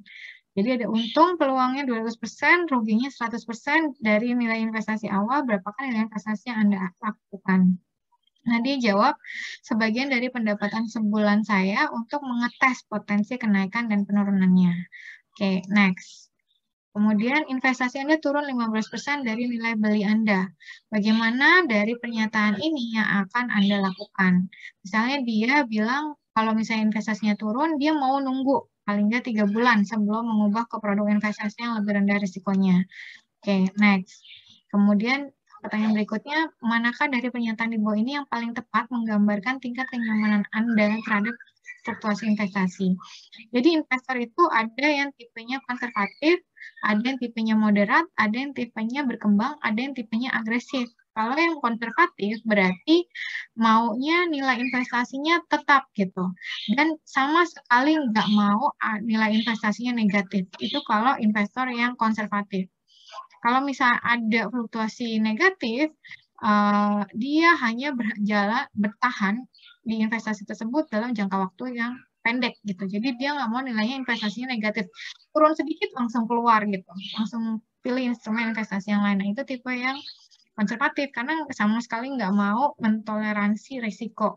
Jadi ada untung peluangnya 200%, ruginya 100% dari nilai investasi awal, berapakah nilai investasi yang Anda lakukan? Nah, dia jawab, sebagian dari pendapatan sebulan saya untuk mengetes potensi kenaikan dan penurunannya. Oke, next. Kemudian investasi Anda turun 15% dari nilai beli Anda. Bagaimana dari pernyataan ini yang akan Anda lakukan? Misalnya dia bilang kalau misalnya investasinya turun, dia mau nunggu paling nggak 3 bulan sebelum mengubah ke produk investasi yang lebih rendah risikonya. Oke, next. Kemudian pertanyaan berikutnya, manakah dari pernyataan di bawah ini yang paling tepat menggambarkan tingkat kenyamanan Anda terhadap fluktuasi investasi? Jadi investor itu ada yang tipenya konservatif, ada yang tipenya moderat, ada yang tipenya berkembang, ada yang tipenya agresif. Kalau yang konservatif berarti maunya nilai investasinya tetap gitu. Dan sama sekali nggak mau nilai investasinya negatif. Itu kalau investor yang konservatif. Kalau misalnya ada fluktuasi negatif, dia hanya bertahan di investasi tersebut dalam jangka waktu yang pendek gitu. Jadi dia nggak mau nilainya investasinya negatif. Turun sedikit langsung keluar gitu. Langsung pilih instrumen investasi yang lain. Nah, itu tipe yang konservatif karena sama sekali nggak mau mentoleransi risiko.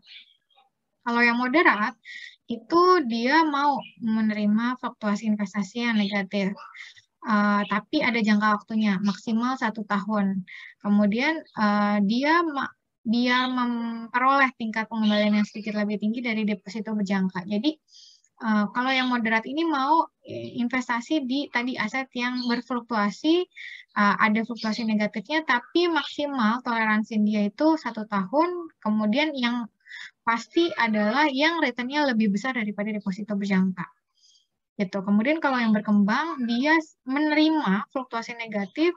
Kalau yang moderat, itu dia mau menerima fluktuasi investasi yang negatif. Tapi ada jangka waktunya, maksimal 1 tahun. Kemudian dia memperoleh tingkat pengembalian yang sedikit lebih tinggi dari deposito berjangka. Jadi kalau yang moderat ini mau investasi di tadi aset yang berfluktuasi, ada fluktuasi negatifnya, tapi maksimal toleransi dia itu 1 tahun. Kemudian yang pasti adalah yang return-nya lebih besar daripada deposito berjangka. Gitu. Kemudian kalau yang berkembang, dia menerima fluktuasi negatif,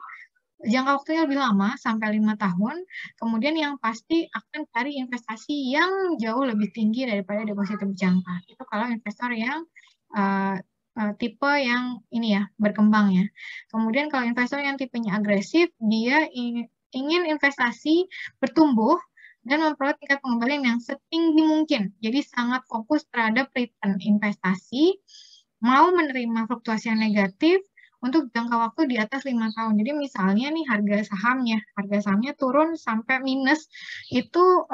jangka waktunya lebih lama, sampai 5 tahun, kemudian yang pasti akan cari investasi yang jauh lebih tinggi daripada deposito berjangka. Itu kalau investor yang tipe yang ini ya, berkembang ya. Kemudian kalau investor yang tipenya agresif, dia ingin investasi bertumbuh dan memperoleh tingkat pengembalian yang setinggi mungkin. Jadi sangat fokus terhadap return investasi, mau menerima fluktuasi yang negatif untuk jangka waktu di atas 5 tahun. Jadi misalnya nih harga sahamnya turun sampai minus, itu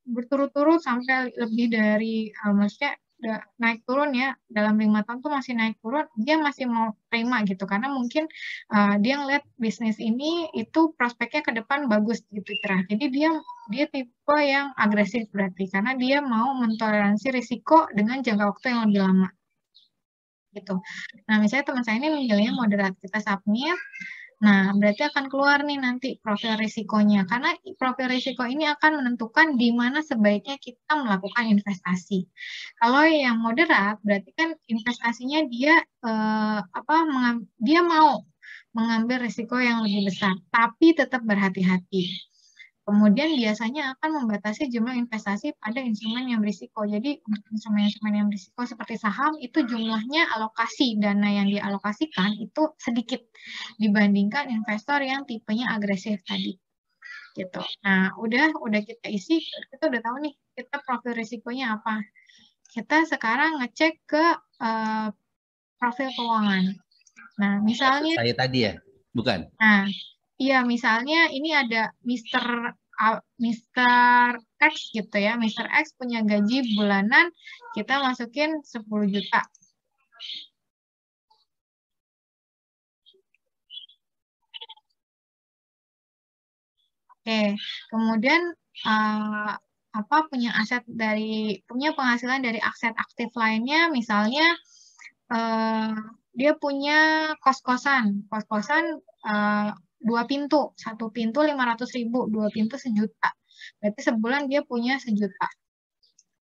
berturut-turut sampai lebih dari, maksudnya naik turun ya, dalam 5 tahun tuh masih naik turun, dia masih mau terima gitu, karena mungkin dia ngeliat bisnis ini itu prospeknya ke depan bagus gitu, cerah. Jadi dia tipe yang agresif berarti, karena dia mau mentoleransi risiko dengan jangka waktu yang lebih lama. Gitu. Nah, misalnya teman saya ini memilihnya moderat, kita submit, Nah, berarti akan keluar nih nanti profil risikonya. Karena profil risiko ini akan menentukan di mana sebaiknya kita melakukan investasi. Kalau yang moderat, berarti kan investasinya dia dia mau mengambil risiko yang lebih besar, tapi tetap berhati-hati. Kemudian biasanya akan membatasi jumlah investasi pada instrumen yang berisiko. Jadi untuk instrumen-instrumen yang berisiko seperti saham itu jumlahnya alokasi dana yang dialokasikan itu sedikit dibandingkan investor yang tipenya agresif tadi. Gitu. Nah, udah kita isi, kita udah tahu nih kita profil risikonya apa. Kita sekarang ngecek ke profil keuangan. Nah, misalnya saya tadi ya, bukan? Nah, iya misalnya ini ada Mr. X gitu ya. Mr. X punya gaji bulanan, kita masukin 10 juta. Oke, kemudian punya penghasilan dari aset aktif lainnya, misalnya dia punya kos-kosan, dua pintu, satu pintu 500.000, dua pintu 1 juta. Berarti sebulan dia punya 1 juta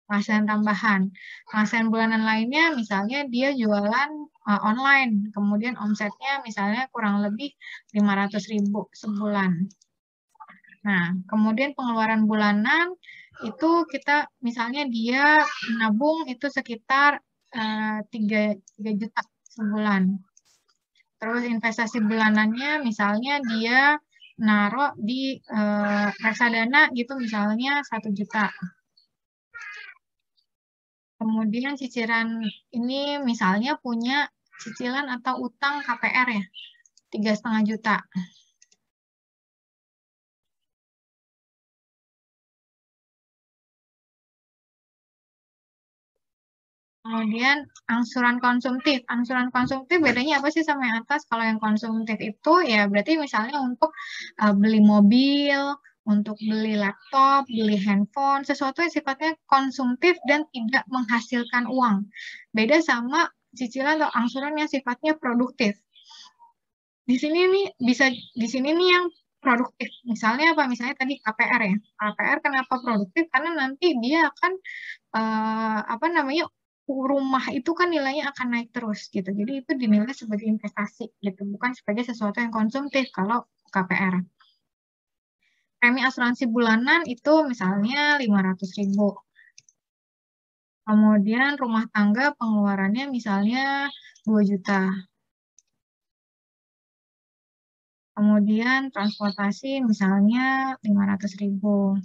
penghasilan tambahan. Penghasilan bulanan lainnya, misalnya dia jualan online, kemudian omsetnya misalnya kurang lebih 500.000 sebulan. Nah, kemudian pengeluaran bulanan itu kita misalnya dia nabung itu sekitar 3 juta sebulan. Terus investasi bulanannya misalnya dia naruh di reksadana gitu misalnya 1 juta. Kemudian cicilan ini misalnya punya cicilan atau utang KPR ya 3,5 juta. Kemudian angsuran konsumtif. Angsuran konsumtif bedanya apa sih sama yang atas? Kalau yang konsumtif itu ya berarti misalnya untuk beli mobil, untuk beli laptop, beli handphone, sesuatu yang sifatnya konsumtif dan tidak menghasilkan uang. Beda sama cicilan atau angsuran yang sifatnya produktif. Di sini nih yang produktif. Misalnya apa? Misalnya tadi KPR ya. KPR kenapa produktif? Karena nanti dia akan rumah itu kan nilainya akan naik terus gitu. Jadi itu dinilai sebagai investasi gitu, bukan sebagai sesuatu yang konsumtif kalau KPR. Premi asuransi bulanan itu misalnya 500.000. Kemudian rumah tangga pengeluarannya misalnya 2 juta. Kemudian transportasi misalnya 500.000.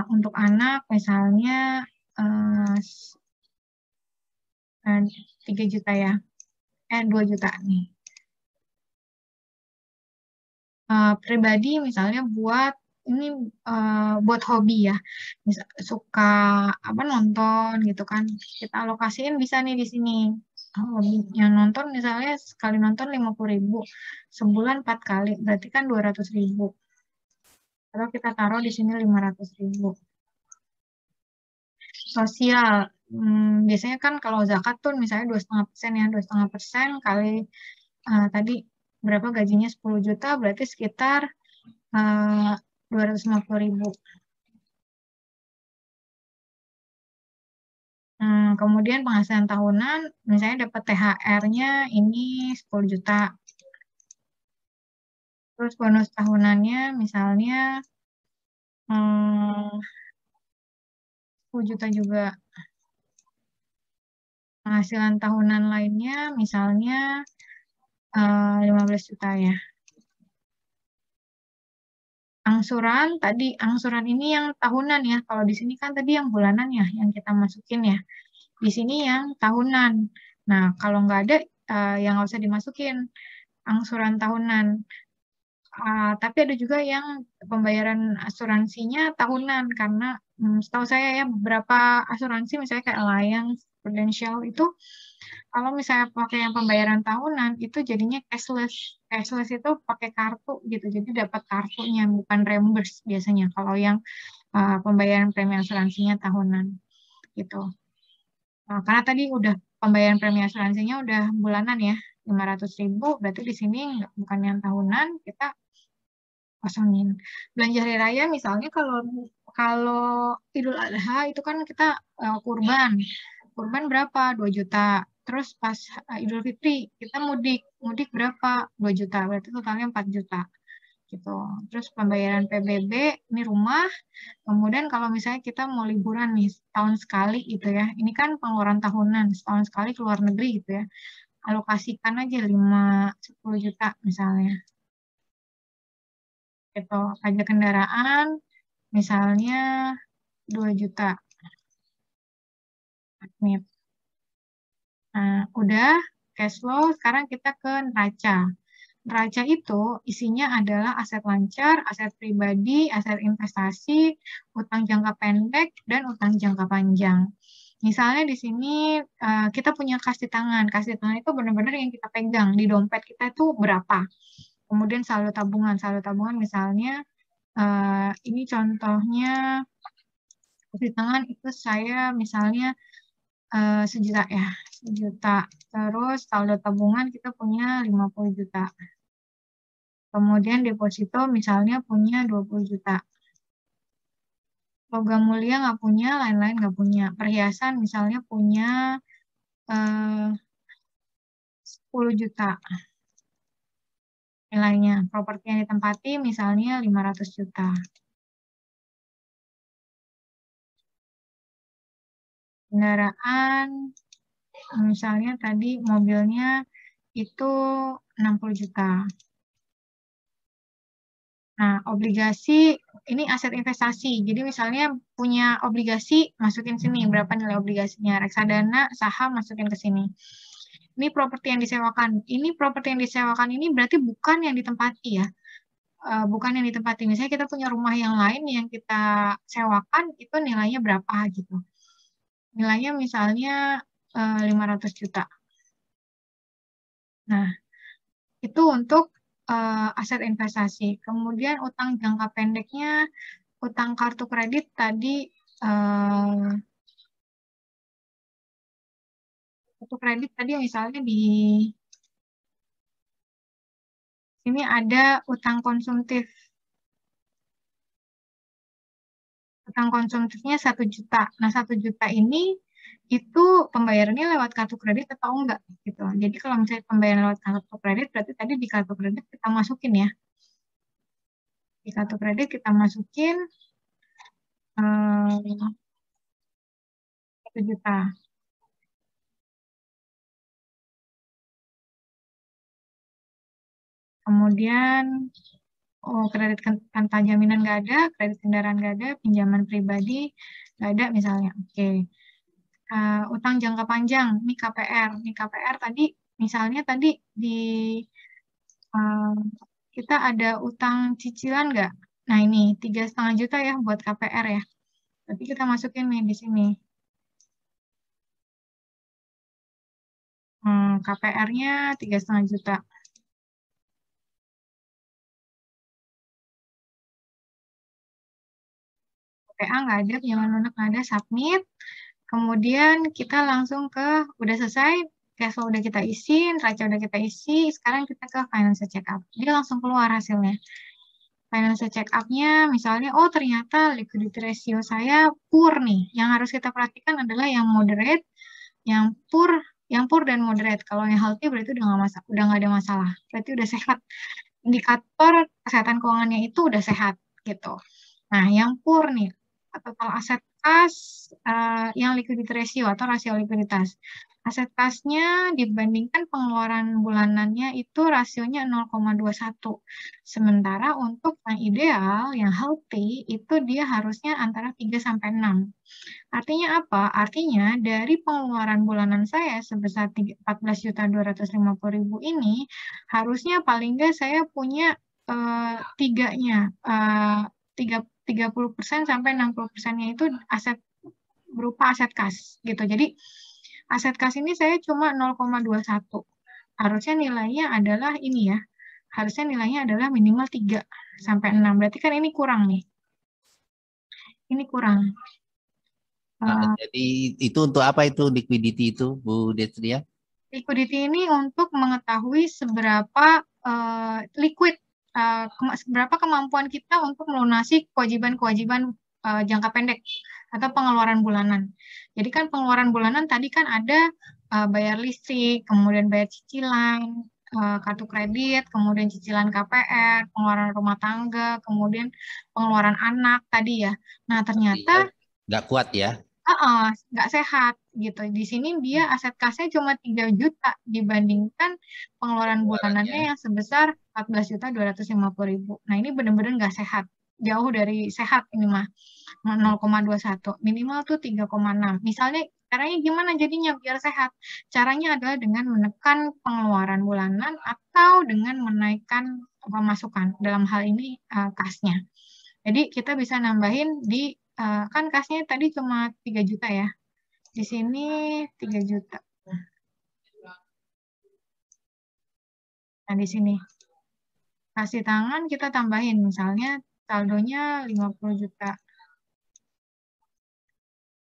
Untuk anak misalnya 3 juta ya. 2 juta nih. Pribadi misalnya buat hobi ya, suka nonton gitu kan, kita alokasiin bisa nih di sini. Yang nonton misalnya sekali nonton 50.000, sebulan 4 kali, berarti kan 200.000. Kalau kita taruh di sini 500.000. Sosial, biasanya kan kalau zakat tuh misalnya 2,5% ya, 2,5% kali tadi berapa gajinya 10 juta, berarti sekitar 250.000. Kemudian penghasilan tahunan, misalnya dapat THR-nya ini 10 juta. Terus bonus tahunannya misalnya 10 juta juga. Penghasilan tahunan lainnya misalnya 15 juta ya. Angsuran ini yang tahunan ya. Kalau di sini kan tadi yang bulanan ya, yang kita masukin ya. Di sini yang tahunan. Nah, kalau nggak ada, yang nggak usah dimasukin angsuran tahunan. Tapi ada juga yang pembayaran asuransinya tahunan, karena setahu saya ya beberapa asuransi misalnya kayak Allianz, Prudential itu kalau misalnya pakai yang pembayaran tahunan itu jadinya cashless. Cashless itu pakai kartu gitu, jadi dapat kartunya bukan reimburse biasanya kalau yang pembayaran premi asuransinya tahunan gitu. Karena tadi udah pembayaran premi asuransinya udah bulanan ya, 500.000, berarti di sini bukan yang tahunan, kita kosongin. Belanja hari raya misalnya kalau Idul Adha itu kan kita kurban. Kurban berapa? 2 juta. Terus pas Idul Fitri kita mudik berapa? 2 juta. Berarti totalnya 4 juta. Gitu. Terus pembayaran PBB ini rumah. Kemudian kalau misalnya kita mau liburan nih setahun sekali gitu ya. Ini kan pengeluaran tahunan, setahun sekali ke luar negeri gitu ya. Alokasikan aja 5-10 juta misalnya. Gitu. Pajak kendaraan misalnya 2 juta. Nah, udah cash flow, sekarang kita ke neraca. Neraca itu isinya adalah aset lancar, aset pribadi, aset investasi, utang jangka pendek, dan utang jangka panjang. Misalnya di sini kita punya kas di tangan. Kas di tangan itu benar-benar yang kita pegang. Di dompet kita itu berapa. Kemudian saldo tabungan. Saldo tabungan misalnya, ini contohnya kas di tangan itu saya misalnya 1 juta ya. 1 juta. Terus saldo tabungan kita punya 50 juta. Kemudian deposito misalnya punya 20 juta. Logam mulia nggak punya, lain-lain nggak punya. Perhiasan misalnya punya 10 juta nilainya. Properti yang ditempati misalnya 500 juta. Kendaraan misalnya tadi mobilnya itu 60 juta. Nah, obligasi ini aset investasi. Jadi misalnya punya obligasi, masukin sini berapa nilai obligasinya. Reksadana, saham masukin ke sini. Ini properti yang disewakan. Ini properti yang disewakan ini berarti bukan yang ditempati ya. Bukan yang ditempati. Misalnya kita punya rumah yang lain yang kita sewakan, itu nilainya berapa gitu. Nilainya misalnya 500 juta. Nah, itu untuk aset investasi. Kemudian utang jangka pendeknya, utang kartu kredit tadi, kartu kredit tadi misalnya di sini ada utang konsumtif. Utang konsumtifnya 1 juta. Nah, 1 juta ini itu pembayarannya lewat kartu kredit atau enggak gitu. Jadi kalau misalnya pembayaran lewat kartu kredit, berarti tadi di kartu kredit kita masukin ya. Di kartu kredit kita masukin 1 juta. Kemudian kredit tanpa jaminan nggak ada, kredit kendaraan nggak ada, pinjaman pribadi nggak ada misalnya. Oke. Utang jangka panjang, ini KPR. Ini KPR tadi, misalnya tadi di kita ada utang cicilan nggak? Nah ini 3,5 juta ya buat KPR ya. Berarti kita masukin nih di sini. KPR-nya 3,5 juta. PA nggak ada, pinjaman lunak nggak ada, submit. Kemudian kita langsung ke, udah selesai, cash flow udah kita isi, neraca udah kita isi, sekarang kita ke financial check up. Dia langsung keluar hasilnya. Financial check up-nya misalnya, oh ternyata liquidity ratio saya poor nih. Yang harus kita perhatikan adalah yang moderate, yang poor dan moderate. Kalau yang healthy berarti udah nggak ada masalah. Berarti udah sehat. Indikator kesehatan keuangannya itu udah sehat gitu. Nah, yang poor nih, total aset kas yang liquidity ratio atau rasio likuiditas. Aset kasnya dibandingkan pengeluaran bulanannya itu rasionya 0,21. Sementara untuk yang ideal, yang healthy, itu dia harusnya antara 3-6. Artinya apa? Artinya dari pengeluaran bulanan saya sebesar 14.250.000 ini, harusnya paling nggak saya punya tiganya, 30% sampai 60%-nya itu aset berupa aset kas gitu. Jadi aset kas ini saya cuma 0,21. Harusnya nilainya adalah ini ya. Harusnya nilainya adalah minimal 3-6. Berarti kan ini kurang nih. Ini kurang. Jadi itu untuk apa itu liquidity itu, Bu Detria? Liquidity ini untuk mengetahui seberapa liquid, seberapa kemampuan kita untuk melunasi kewajiban-kewajiban jangka pendek atau pengeluaran bulanan. Jadi kan pengeluaran bulanan tadi kan ada bayar listrik, kemudian bayar cicilan, kartu kredit, kemudian cicilan KPR, pengeluaran rumah tangga, kemudian pengeluaran anak tadi ya. Nah, ternyata nggak kuat ya. nggak sehat gitu. Di sini dia aset kasnya cuma 3 juta dibandingkan pengeluaran bulanannya yang sebesar 14.250.000. Nah, ini benar-benar nggak sehat. Jauh dari sehat ini mah. 0,21. Minimal tuh 3,6. Misalnya caranya gimana jadinya biar sehat? Caranya adalah dengan menekan pengeluaran bulanan atau dengan menaikkan pemasukan. Dalam hal ini kasnya. Jadi kita bisa nambahin di kan kasnya tadi cuma 3 juta ya. Di sini 3 juta. Nah, di sini. Kasih tangan kita tambahin. Misalnya saldonya 50 juta.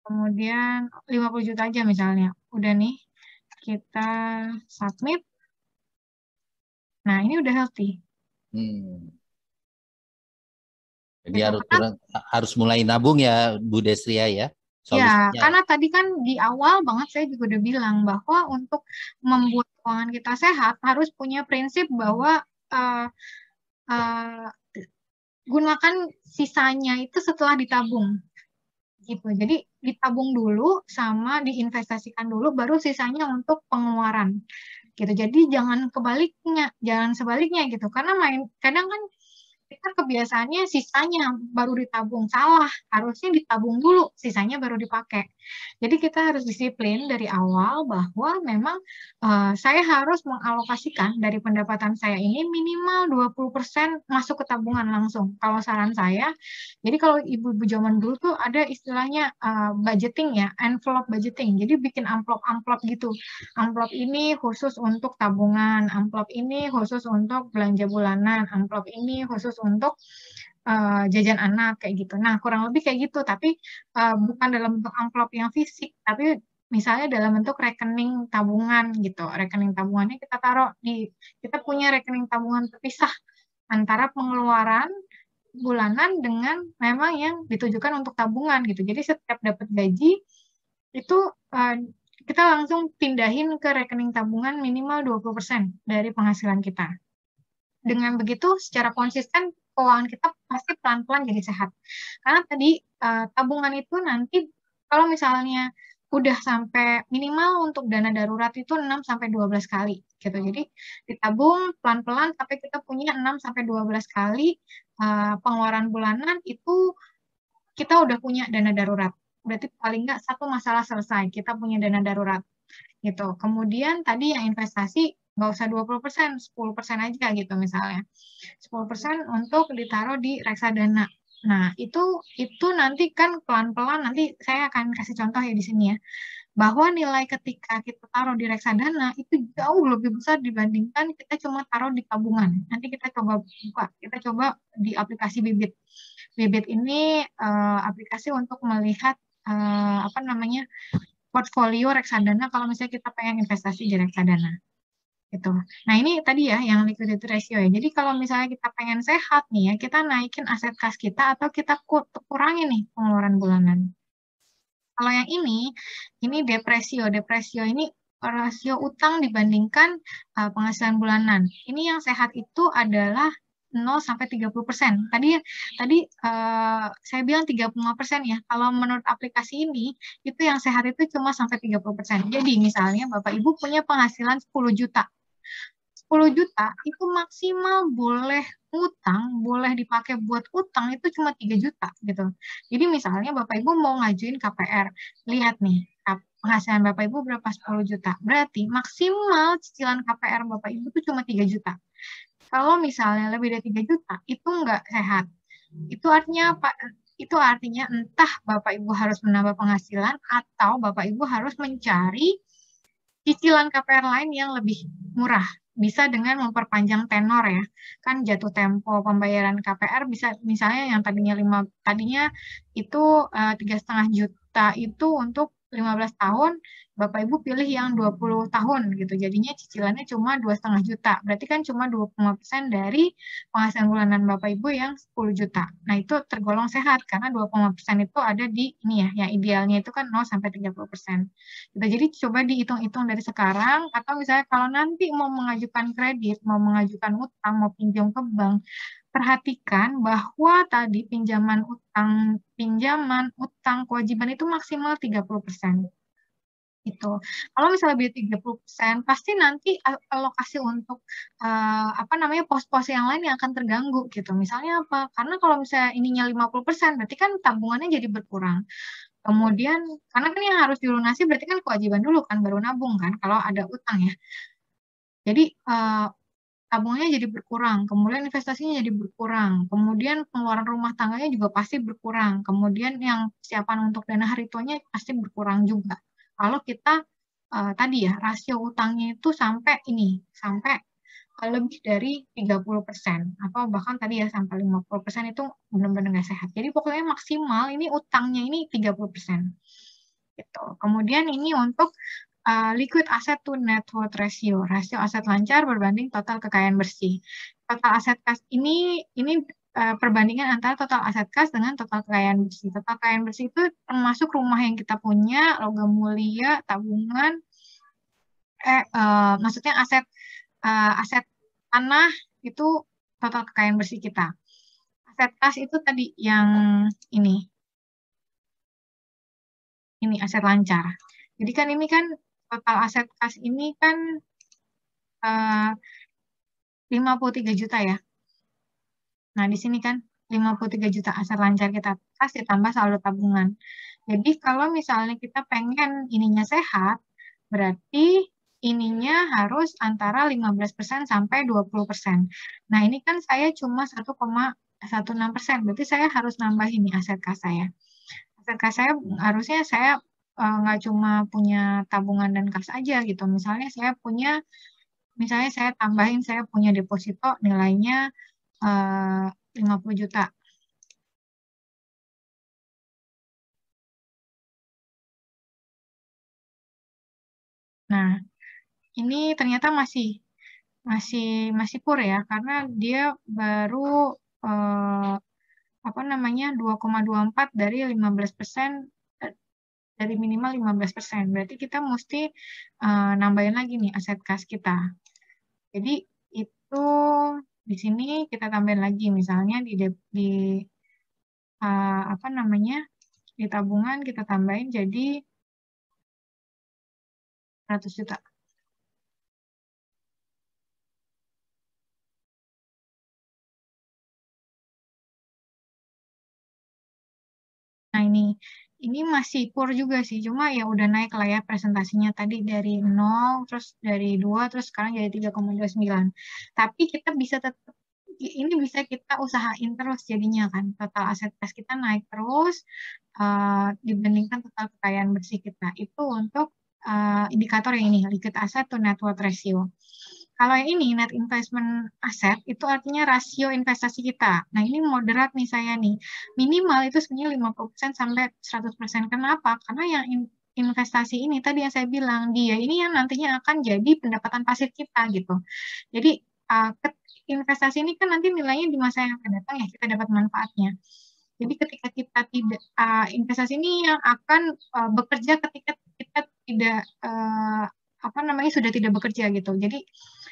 Kemudian 50 juta aja misalnya. Udah nih. Kita submit. Nah, ini udah healthy. Jadi harus mulai nabung ya Bu Desria ya. Ya, karena tadi kan di awal banget saya juga udah bilang bahwa untuk membuat keuangan kita sehat harus punya prinsip bahwa gunakan sisanya itu setelah ditabung. Gitu. Jadi ditabung dulu sama diinvestasikan dulu baru sisanya untuk pengeluaran. Gitu. Jadi jangan sebaliknya gitu. Karena kadang kan kita kebiasaannya sisanya baru ditabung. Salah, harusnya ditabung dulu, sisanya baru dipakai. Jadi kita harus disiplin dari awal bahwa memang saya harus mengalokasikan dari pendapatan saya ini minimal 20% masuk ke tabungan langsung. Kalau saran saya, jadi kalau ibu-ibu zaman dulu tuh ada istilahnya budgeting ya, envelope budgeting. Jadi bikin amplop-amplop gitu. Amplop ini khusus untuk tabungan, amplop ini khusus untuk belanja bulanan, amplop ini khusus untuk jajan anak kayak gitu. Nah, kurang lebih kayak gitu, tapi bukan dalam bentuk amplop yang fisik, tapi misalnya dalam bentuk rekening tabungan gitu. Rekening tabungannya kita punya rekening tabungan terpisah antara pengeluaran bulanan dengan memang yang ditujukan untuk tabungan gitu. Jadi setiap dapat gaji itu kita langsung pindahin ke rekening tabungan minimal 20% dari penghasilan kita. Dengan begitu secara konsisten keuangan kita pasti pelan-pelan jadi sehat. Karena tadi tabungan itu nanti kalau misalnya udah sampai minimal untuk dana darurat itu 6 sampai 12 kali gitu. Jadi ditabung pelan-pelan sampai kita punya 6 sampai 12 kali pengeluaran bulanan itu kita udah punya dana darurat. Berarti paling nggak satu masalah selesai, kita punya dana darurat gitu. Kemudian tadi yang investasi nggak usah 20%, 10% aja gitu misalnya. 10% untuk ditaruh di reksadana. Nah, itu nanti kan pelan-pelan, nanti saya akan kasih contoh ya di sini ya, bahwa nilai ketika kita taruh di reksadana itu jauh lebih besar dibandingkan kita cuma taruh di tabungan. Nanti kita coba buka, kita coba di aplikasi Bibit. Bibit ini aplikasi untuk melihat portfolio reksadana kalau misalnya kita pengen investasi di reksadana. Gitu. Nah, ini tadi ya yang liquidity ratio ya. Jadi kalau misalnya kita pengen sehat nih ya, kita naikin aset kas kita atau kita kurangi nih pengeluaran bulanan. Kalau yang ini depresio. Depresio ini rasio utang dibandingkan penghasilan bulanan. Ini yang sehat itu adalah 0 sampai 30%. Tadi saya bilang 35% ya. Kalau menurut aplikasi ini, itu yang sehat itu cuma sampai 30%. Jadi misalnya Bapak Ibu punya penghasilan 10 juta. 10 juta itu maksimal boleh utang, boleh dipakai buat utang itu cuma 3 juta gitu. Jadi misalnya Bapak Ibu mau ngajuin KPR, lihat nih penghasilan Bapak Ibu berapa 10 juta. Berarti maksimal cicilan KPR Bapak Ibu itu cuma 3 juta. Kalau misalnya lebih dari 3 juta, itu nggak sehat. Itu artinya apa? Itu artinya entah Bapak Ibu harus menambah penghasilan atau Bapak Ibu harus mencari cicilan KPR lain yang lebih murah. Bisa dengan memperpanjang tenor ya. Kan jatuh tempo pembayaran KPR bisa misalnya yang tadinya itu 3,5 juta itu untuk 15 tahun, Bapak Ibu pilih yang 20 tahun gitu. Jadinya cicilannya cuma 2,5 juta. Berarti kan cuma 20% dari penghasilan bulanan Bapak Ibu yang 10 juta. Nah, itu tergolong sehat karena 20% itu ada di ini ya, yang idealnya itu kan 0 sampai 30%. Gitu. Jadi coba dihitung-hitung dari sekarang atau misalnya kalau nanti mau mengajukan kredit, mau mengajukan utang, mau pinjam ke bank, perhatikan bahwa tadi pinjaman utang kewajiban itu maksimal 30%. Gitu. Kalau misalnya lebih 30%, pasti nanti alokasi untuk apa namanya pos-pos yang lain yang akan terganggu gitu. Misalnya apa? Karena kalau misalnya ininya 50%, berarti kan tabungannya jadi berkurang. Kemudian, karena kan yang harus dilunasi berarti kan kewajiban dulu kan, baru nabung kan, kalau ada utang ya. Jadi, tabungannya jadi berkurang, kemudian investasinya jadi berkurang, kemudian pengeluaran rumah tangganya juga pasti berkurang, kemudian yang persiapan untuk dana hari tuanya pasti berkurang juga. Kalau kita tadi ya, rasio utangnya itu sampai lebih dari 30%, atau bahkan tadi ya sampai 50% itu benar-benar nggak sehat. Jadi pokoknya maksimal ini utangnya ini 30%. Gitu. Kemudian ini untuk liquid asset to net worth ratio, rasio aset lancar berbanding total kekayaan bersih. Total aset kas ini perbandingan antara total aset kas dengan total kekayaan bersih. Total kekayaan bersih itu termasuk rumah yang kita punya, logam mulia, tabungan, maksudnya aset tanah itu total kekayaan bersih kita. Aset kas itu tadi yang ini aset lancar. Jadi kan ini kan total aset kas ini kan 53 juta ya. Nah, di sini kan 53 juta aset lancar kita kas ditambah saldo tabungan. Jadi kalau misalnya kita pengen ininya sehat, berarti ininya harus antara 15% sampai 20%. Nah, ini kan saya cuma 1,16%. Berarti saya harus nambah ini aset kas saya. Aset kas saya harusnya saya nggak cuma punya tabungan dan kas aja gitu. Misalnya saya tambahin saya punya deposito nilainya 50 juta. Nah, ini ternyata masih kur ya karena dia baru apa namanya 2,24 dari 15%, dari minimal 15%. Berarti kita mesti nambahin lagi nih aset kas kita. Jadi itu di sini kita tambahin lagi misalnya di apa namanya di tabungan kita tambahin jadi 100 juta. Nah, ini masih kur juga sih, cuma ya udah naik lah ya presentasinya tadi dari 0, terus dari 2, terus sekarang jadi 3,29. Tapi kita bisa tetap, ini bisa kita usahain terus jadinya kan, total aset kas kita naik terus dibandingkan total kekayaan bersih kita. Itu untuk indikator yang ini, liquid asset to net worth ratio. Kalau yang ini, net investment asset, itu artinya rasio investasi kita. Nah, ini moderat nih saya nih. Minimal itu sebenarnya 50% sampai 100%. Kenapa? Karena yang investasi ini, tadi yang saya bilang, dia ini yang nantinya akan jadi pendapatan pasif kita gitu. Jadi, investasi ini kan nanti nilainya di masa yang akan datang ya, kita dapat manfaatnya. Jadi ketika kita tidak, investasi ini yang akan bekerja ketika kita tidak, sudah tidak bekerja gitu. Jadi,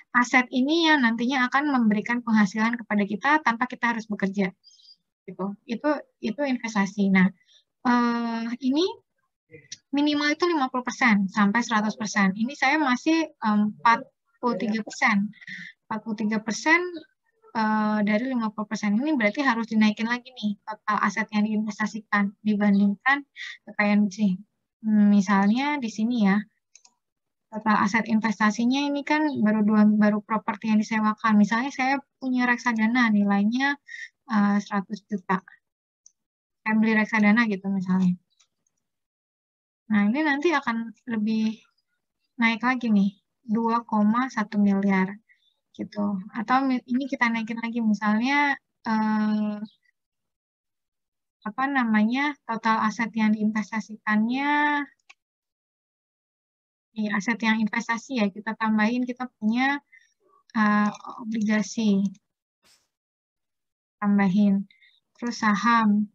aset ini yang nantinya akan memberikan penghasilan kepada kita tanpa kita harus bekerja gitu. Itu investasi. Nah, ini minimal itu 50% sampai 100%. Ini saya masih 43%. 43% dari 50% ini berarti harus dinaikin lagi nih total aset yang diinvestasikan dibandingkan kekayaan bersih. Misalnya di sini ya, total aset investasinya ini kan baru properti yang disewakan. Misalnya saya punya reksadana nilainya 100 juta. Saya beli reksadana gitu misalnya. Nah, ini nanti akan lebih naik lagi nih, 2,1 miliar gitu. Atau ini kita naikin lagi misalnya total aset yang diinvestasikannya aset yang investasi ya, kita tambahin, kita punya obligasi, tambahin. Terus saham,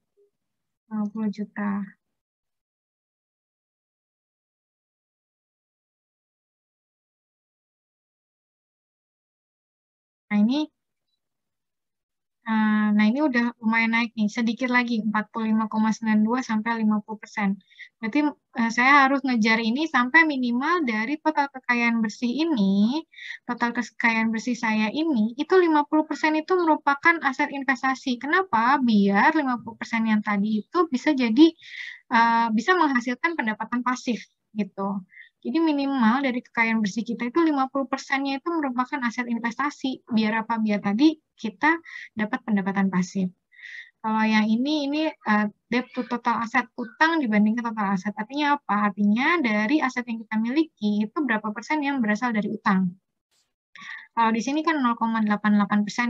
50 juta. Nah ini udah lumayan naik nih, sedikit lagi 45,92 sampai 50%. Berarti saya harus ngejar ini sampai minimal dari total kekayaan bersih ini, total kekayaan bersih saya ini, itu 50% itu merupakan aset investasi. Kenapa? Biar 50% yang tadi itu bisa jadi bisa menghasilkan pendapatan pasif gitu. Jadi minimal dari kekayaan bersih kita itu 50%-nya itu merupakan aset investasi. Biar apa? Biar tadi kita dapat pendapatan pasif. Kalau yang ini debt to total aset, utang dibandingkan total aset. Artinya apa? Artinya dari aset yang kita miliki itu berapa persen yang berasal dari utang. Kalau di sini kan 0,88%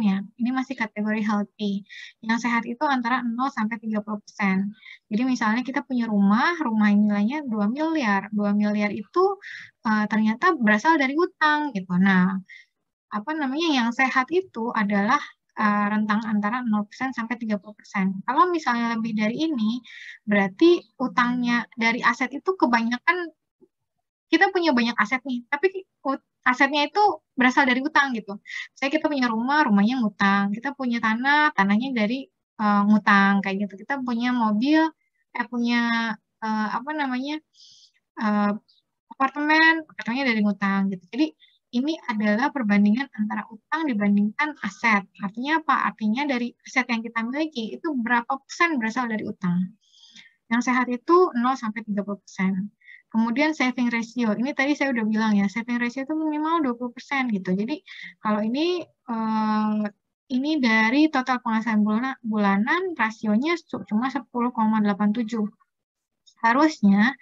ya, ini masih kategori healthy. Yang sehat itu antara 0 sampai 30%. Jadi misalnya kita punya rumah ini nilainya 2 miliar. 2 miliar itu ternyata berasal dari utang gitu. Nah, apa namanya yang sehat itu adalah rentang antara 0% sampai 30%. Kalau misalnya lebih dari ini, berarti utangnya dari aset itu kebanyakan kita punya banyak aset nih, tapi asetnya itu berasal dari utang gitu. Saya kita punya rumahnya ngutang. Kita punya tanahnya dari ngutang kayak gitu. Kita punya mobil, punya apa namanya apartemennya dari ngutang gitu. Jadi ini adalah perbandingan antara utang dibandingkan aset. Artinya apa? Artinya dari aset yang kita miliki itu berapa persen berasal dari utang. Yang sehat itu 0 sampai 30%. Kemudian saving ratio, ini tadi saya udah bilang ya, saving ratio itu minimal 20% gitu. Jadi kalau ini dari total penghasilan bulanan rasionya cuma 10,87. Harusnya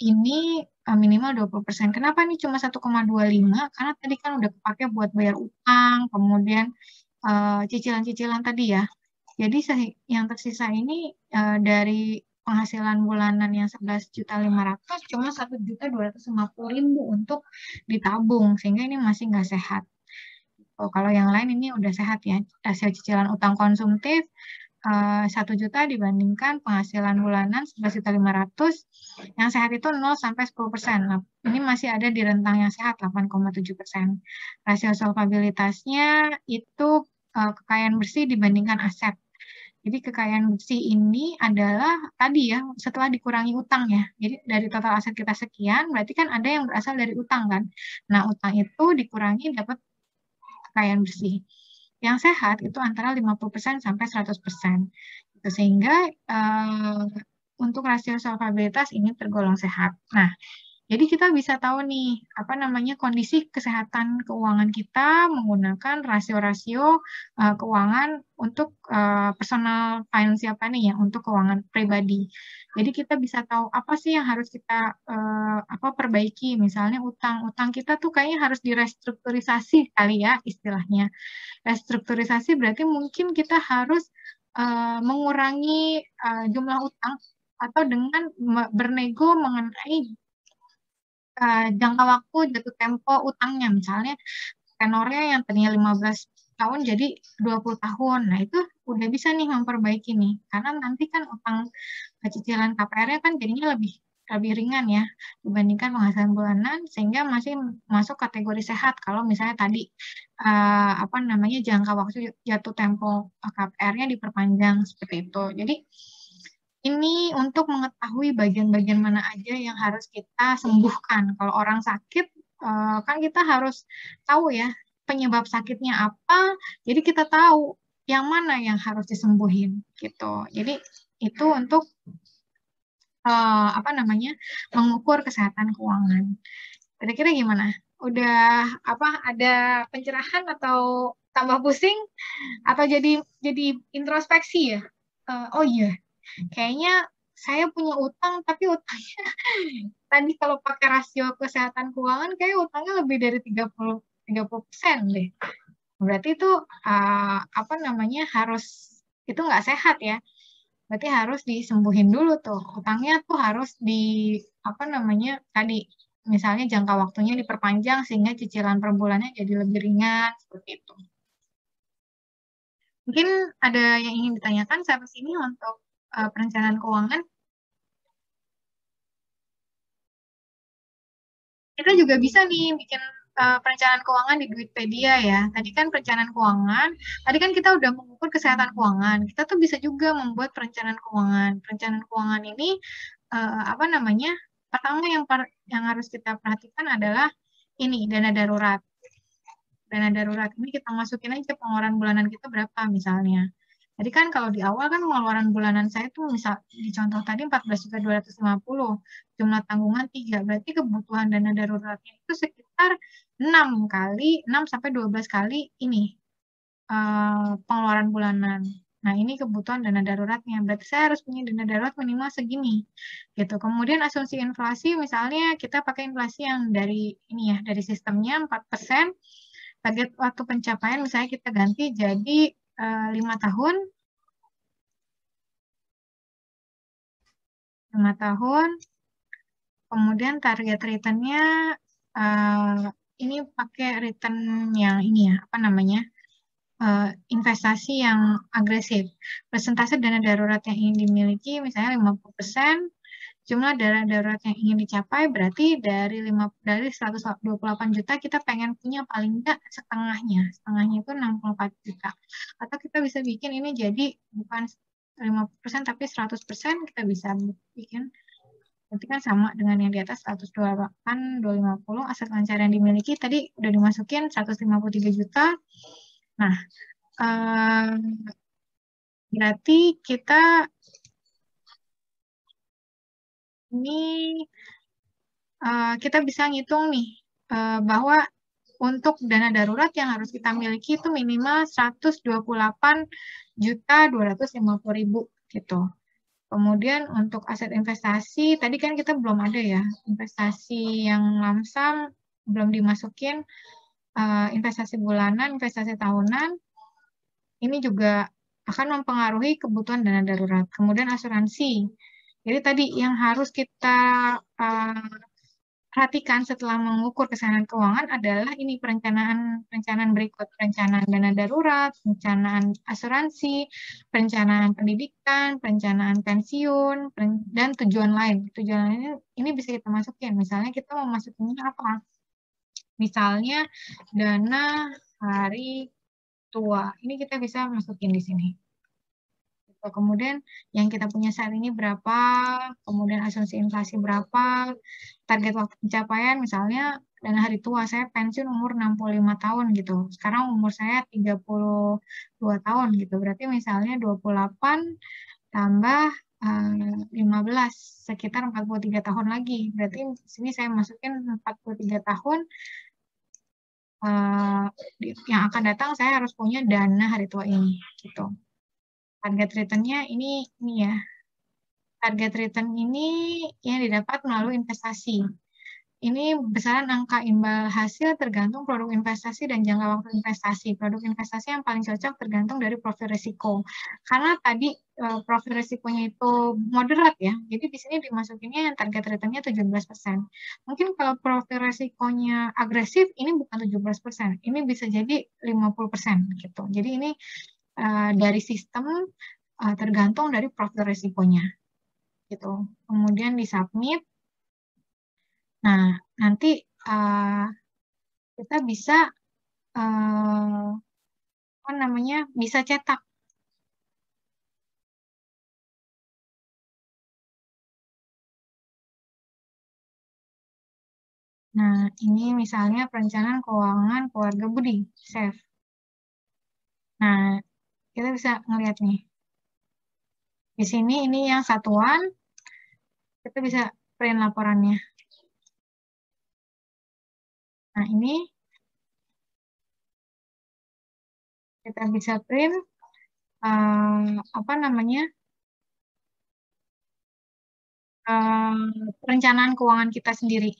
ini minimal 20%. Kenapa nih cuma 1,25? Karena tadi kan udah kepake buat bayar utang, kemudian cicilan-cicilan tadi ya. Jadi yang tersisa ini dari penghasilan bulanan yang 11.500.000 cuma 1.250.000 untuk ditabung, sehingga ini masih nggak sehat. Kalau yang lain ini udah sehat ya. Rasio cicilan utang konsumtif 1 juta dibandingkan penghasilan bulanan 11.500.000, yang sehat itu 0 sampai 10%. Nah, ini masih ada di rentang yang sehat 8,7%. Rasio solvabilitasnya itu kekayaan bersih dibandingkan aset. Jadi kekayaan bersih ini adalah tadi ya, setelah dikurangi utang ya. Jadi dari total aset kita sekian, berarti kan ada yang berasal dari utang kan. Nah, utang itu dikurangi dapat kekayaan bersih. Yang sehat itu antara 50% sampai 100%. Sehingga untuk rasio solvabilitas ini tergolong sehat. Nah, jadi kita bisa tahu nih, apa namanya kondisi kesehatan keuangan kita menggunakan rasio-rasio keuangan untuk personal finance planning ya, untuk keuangan pribadi. Jadi kita bisa tahu apa sih yang harus kita perbaiki. Misalnya utang kita tuh kayaknya harus direstrukturisasi kali ya istilahnya. Restrukturisasi berarti mungkin kita harus mengurangi jumlah utang atau dengan bernego mengenai jangka waktu jatuh tempo utangnya, misalnya tenornya yang tadinya 15 tahun jadi 20 tahun. Nah, itu udah bisa nih memperbaiki nih. Karena nanti kan utang cicilan KPR-nya kan jadinya lebih ringan ya dibandingkan penghasilan bulanan, sehingga masih masuk kategori sehat kalau misalnya tadi jangka waktu jatuh tempo KPR-nya diperpanjang seperti itu. Jadi ini untuk mengetahui bagian-bagian mana aja yang harus kita sembuhkan. Kalau orang sakit, kan kita harus tahu ya penyebab sakitnya apa. Jadi kita tahu yang mana yang harus disembuhin gitu. Jadi itu untuk mengukur kesehatan keuangan. Kira-kira gimana? Udah ada pencerahan atau tambah pusing atau jadi introspeksi ya? Oh iya. Kayaknya saya punya utang, tapi utangnya tadi kalau pakai rasio kesehatan keuangan, kayak utangnya lebih dari 30% deh. Berarti itu harus itu nggak sehat ya. Berarti harus disembuhin dulu tuh. Utangnya tuh harus tadi misalnya jangka waktunya diperpanjang sehingga cicilan per bulannya jadi lebih ringan, seperti itu. Mungkin ada yang ingin ditanyakan sampai sini untuk perencanaan keuangan. Kita juga bisa nih bikin perencanaan keuangan di Duitpedia ya. Tadi kan perencanaan keuangan, tadi kan kita udah mengukur kesehatan keuangan. Kita tuh bisa juga membuat perencanaan keuangan. Perencanaan keuangan ini apa namanya? Pertama yang harus kita perhatikan adalah ini dana darurat. Dana darurat ini kita masukin aja pengeluaran bulanan kita berapa misalnya. Jadi kan kalau di awal kan pengeluaran bulanan saya tuh misal di contoh tadi 14.250, jumlah tanggungan 3, berarti kebutuhan dana daruratnya itu sekitar 6 sampai 12 kali ini pengeluaran bulanan. Nah, ini kebutuhan dana daruratnya. Berarti saya harus punya dana darurat minimal segini. Gitu. Kemudian asumsi inflasi misalnya kita pakai inflasi yang dari ini ya, dari sistemnya 4%. Target waktu pencapaian misalnya kita ganti jadi 5 tahun. 5 tahun. Kemudian target return-nya ini pakai return yang ini ya, apa namanya? Investasi yang agresif. Persentase dana darurat yang ingin dimiliki misalnya 50%, jumlah dana darurat yang ingin dicapai berarti dari 128 juta kita pengen punya paling enggak setengahnya. Setengahnya itu 64 juta. Atau kita bisa bikin ini jadi bukan 50% tapi 100% kita bisa bikin. Berarti kan sama dengan yang di atas 128, 250 aset lancar yang dimiliki tadi udah dimasukin 153 juta. Nah, berarti kita ini kita bisa ngitung nih bahwa untuk dana darurat yang harus kita miliki itu minimal 128.250.000 gitu. Kemudian untuk aset investasi tadi kan kita belum ada ya investasi yang lamsam belum dimasukin investasi bulanan, investasi tahunan ini juga akan mempengaruhi kebutuhan dana darurat. Kemudian asuransi. Jadi tadi yang harus kita perhatikan setelah mengukur kesehatan keuangan adalah ini perencanaan berikut, perencanaan dana darurat, perencanaan asuransi, perencanaan pendidikan, perencanaan pensiun, dan tujuan lain. Tujuan lain ini bisa kita masukin. Misalnya kita mau masukinnya apa? Misalnya dana hari tua. Ini kita bisa masukin di sini. Kemudian yang kita punya saat ini berapa, kemudian asumsi inflasi berapa, target waktu pencapaian misalnya dana hari tua saya pensiun umur 65 tahun gitu. Sekarang umur saya 32 tahun gitu. Berarti misalnya 28 tambah 15 sekitar 43 tahun lagi. Berarti di sini saya masukin 43 tahun yang akan datang saya harus punya dana hari tua ini gitu. Target return-nya ini ya. Target return ini yang didapat melalui investasi. Ini besaran angka imbal hasil tergantung produk investasi dan jangka waktu investasi. Produk investasi yang paling cocok tergantung dari profil risiko. Karena tadi profil risikonya itu moderat ya. Jadi di sini dimasukinnya yang target return-nya 17%. Mungkin kalau profil risikonya agresif ini bukan 17%. Ini bisa jadi 50% gitu. Jadi ini dari sistem tergantung dari profil risikonya gitu. Kemudian disubmit. Nah, nanti kita bisa apa namanya? Bisa cetak. Nah, ini misalnya perencanaan keuangan keluarga Budi, SAFE. Nah, kita bisa ngelihat nih. Di sini ini yang satuan, kita bisa print laporannya. Nah, ini kita bisa print apa namanya? Perencanaan keuangan kita sendiri.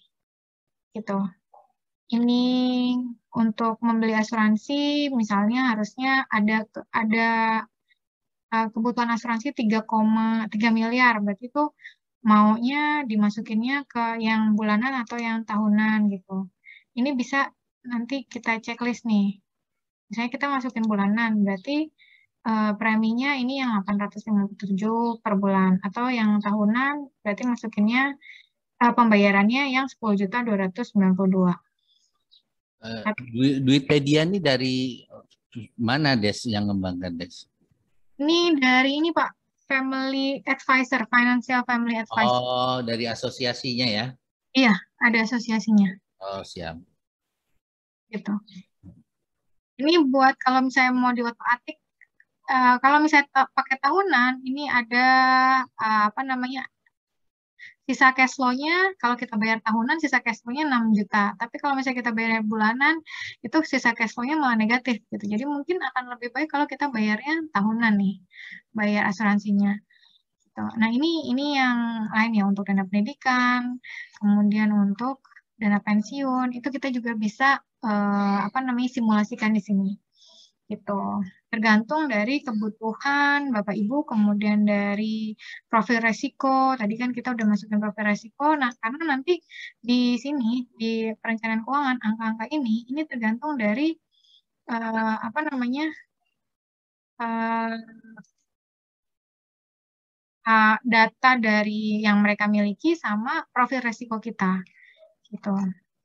Gitu. Ini untuk membeli asuransi, misalnya harusnya ada kebutuhan asuransi 3,3 miliar, berarti itu maunya dimasukinnya ke yang bulanan atau yang tahunan gitu. Ini bisa nanti kita checklist nih. Misalnya kita masukin bulanan, berarti preminya ini yang 857 per bulan. Atau yang tahunan, berarti masukinnya pembayarannya yang 10.292. Duitpedia ini dari mana Des yang ngembangkan Des? Ini dari ini Pak, Family Advisor, Financial Family Advisor. Oh, dari asosiasinya ya? Iya, ada asosiasinya. Oh, siap. Gitu. Ini buat kalau misalnya mau diotak-atik, kalau misalnya pakai tahunan, ini ada apa namanya, sisa cash flow-nya, kalau kita bayar tahunan, sisa cash flow-nya 6 juta. Tapi kalau misalnya kita bayar bulanan, itu sisa cash flow-nya malah negatif gitu. Jadi mungkin akan lebih baik kalau kita bayarnya tahunan nih, bayar asuransinya. Gitu. Nah ini yang lain ya, untuk dana pendidikan, kemudian untuk dana pensiun, itu kita juga bisa apa namanya, simulasikan di sini. Gitu. Tergantung dari kebutuhan Bapak Ibu, kemudian dari profil resiko. Tadi kan kita udah masukin profil resiko. Nah, karena nanti di sini di perencanaan keuangan angka-angka ini tergantung dari apa namanya, data dari yang mereka miliki sama profil resiko kita. Gitu.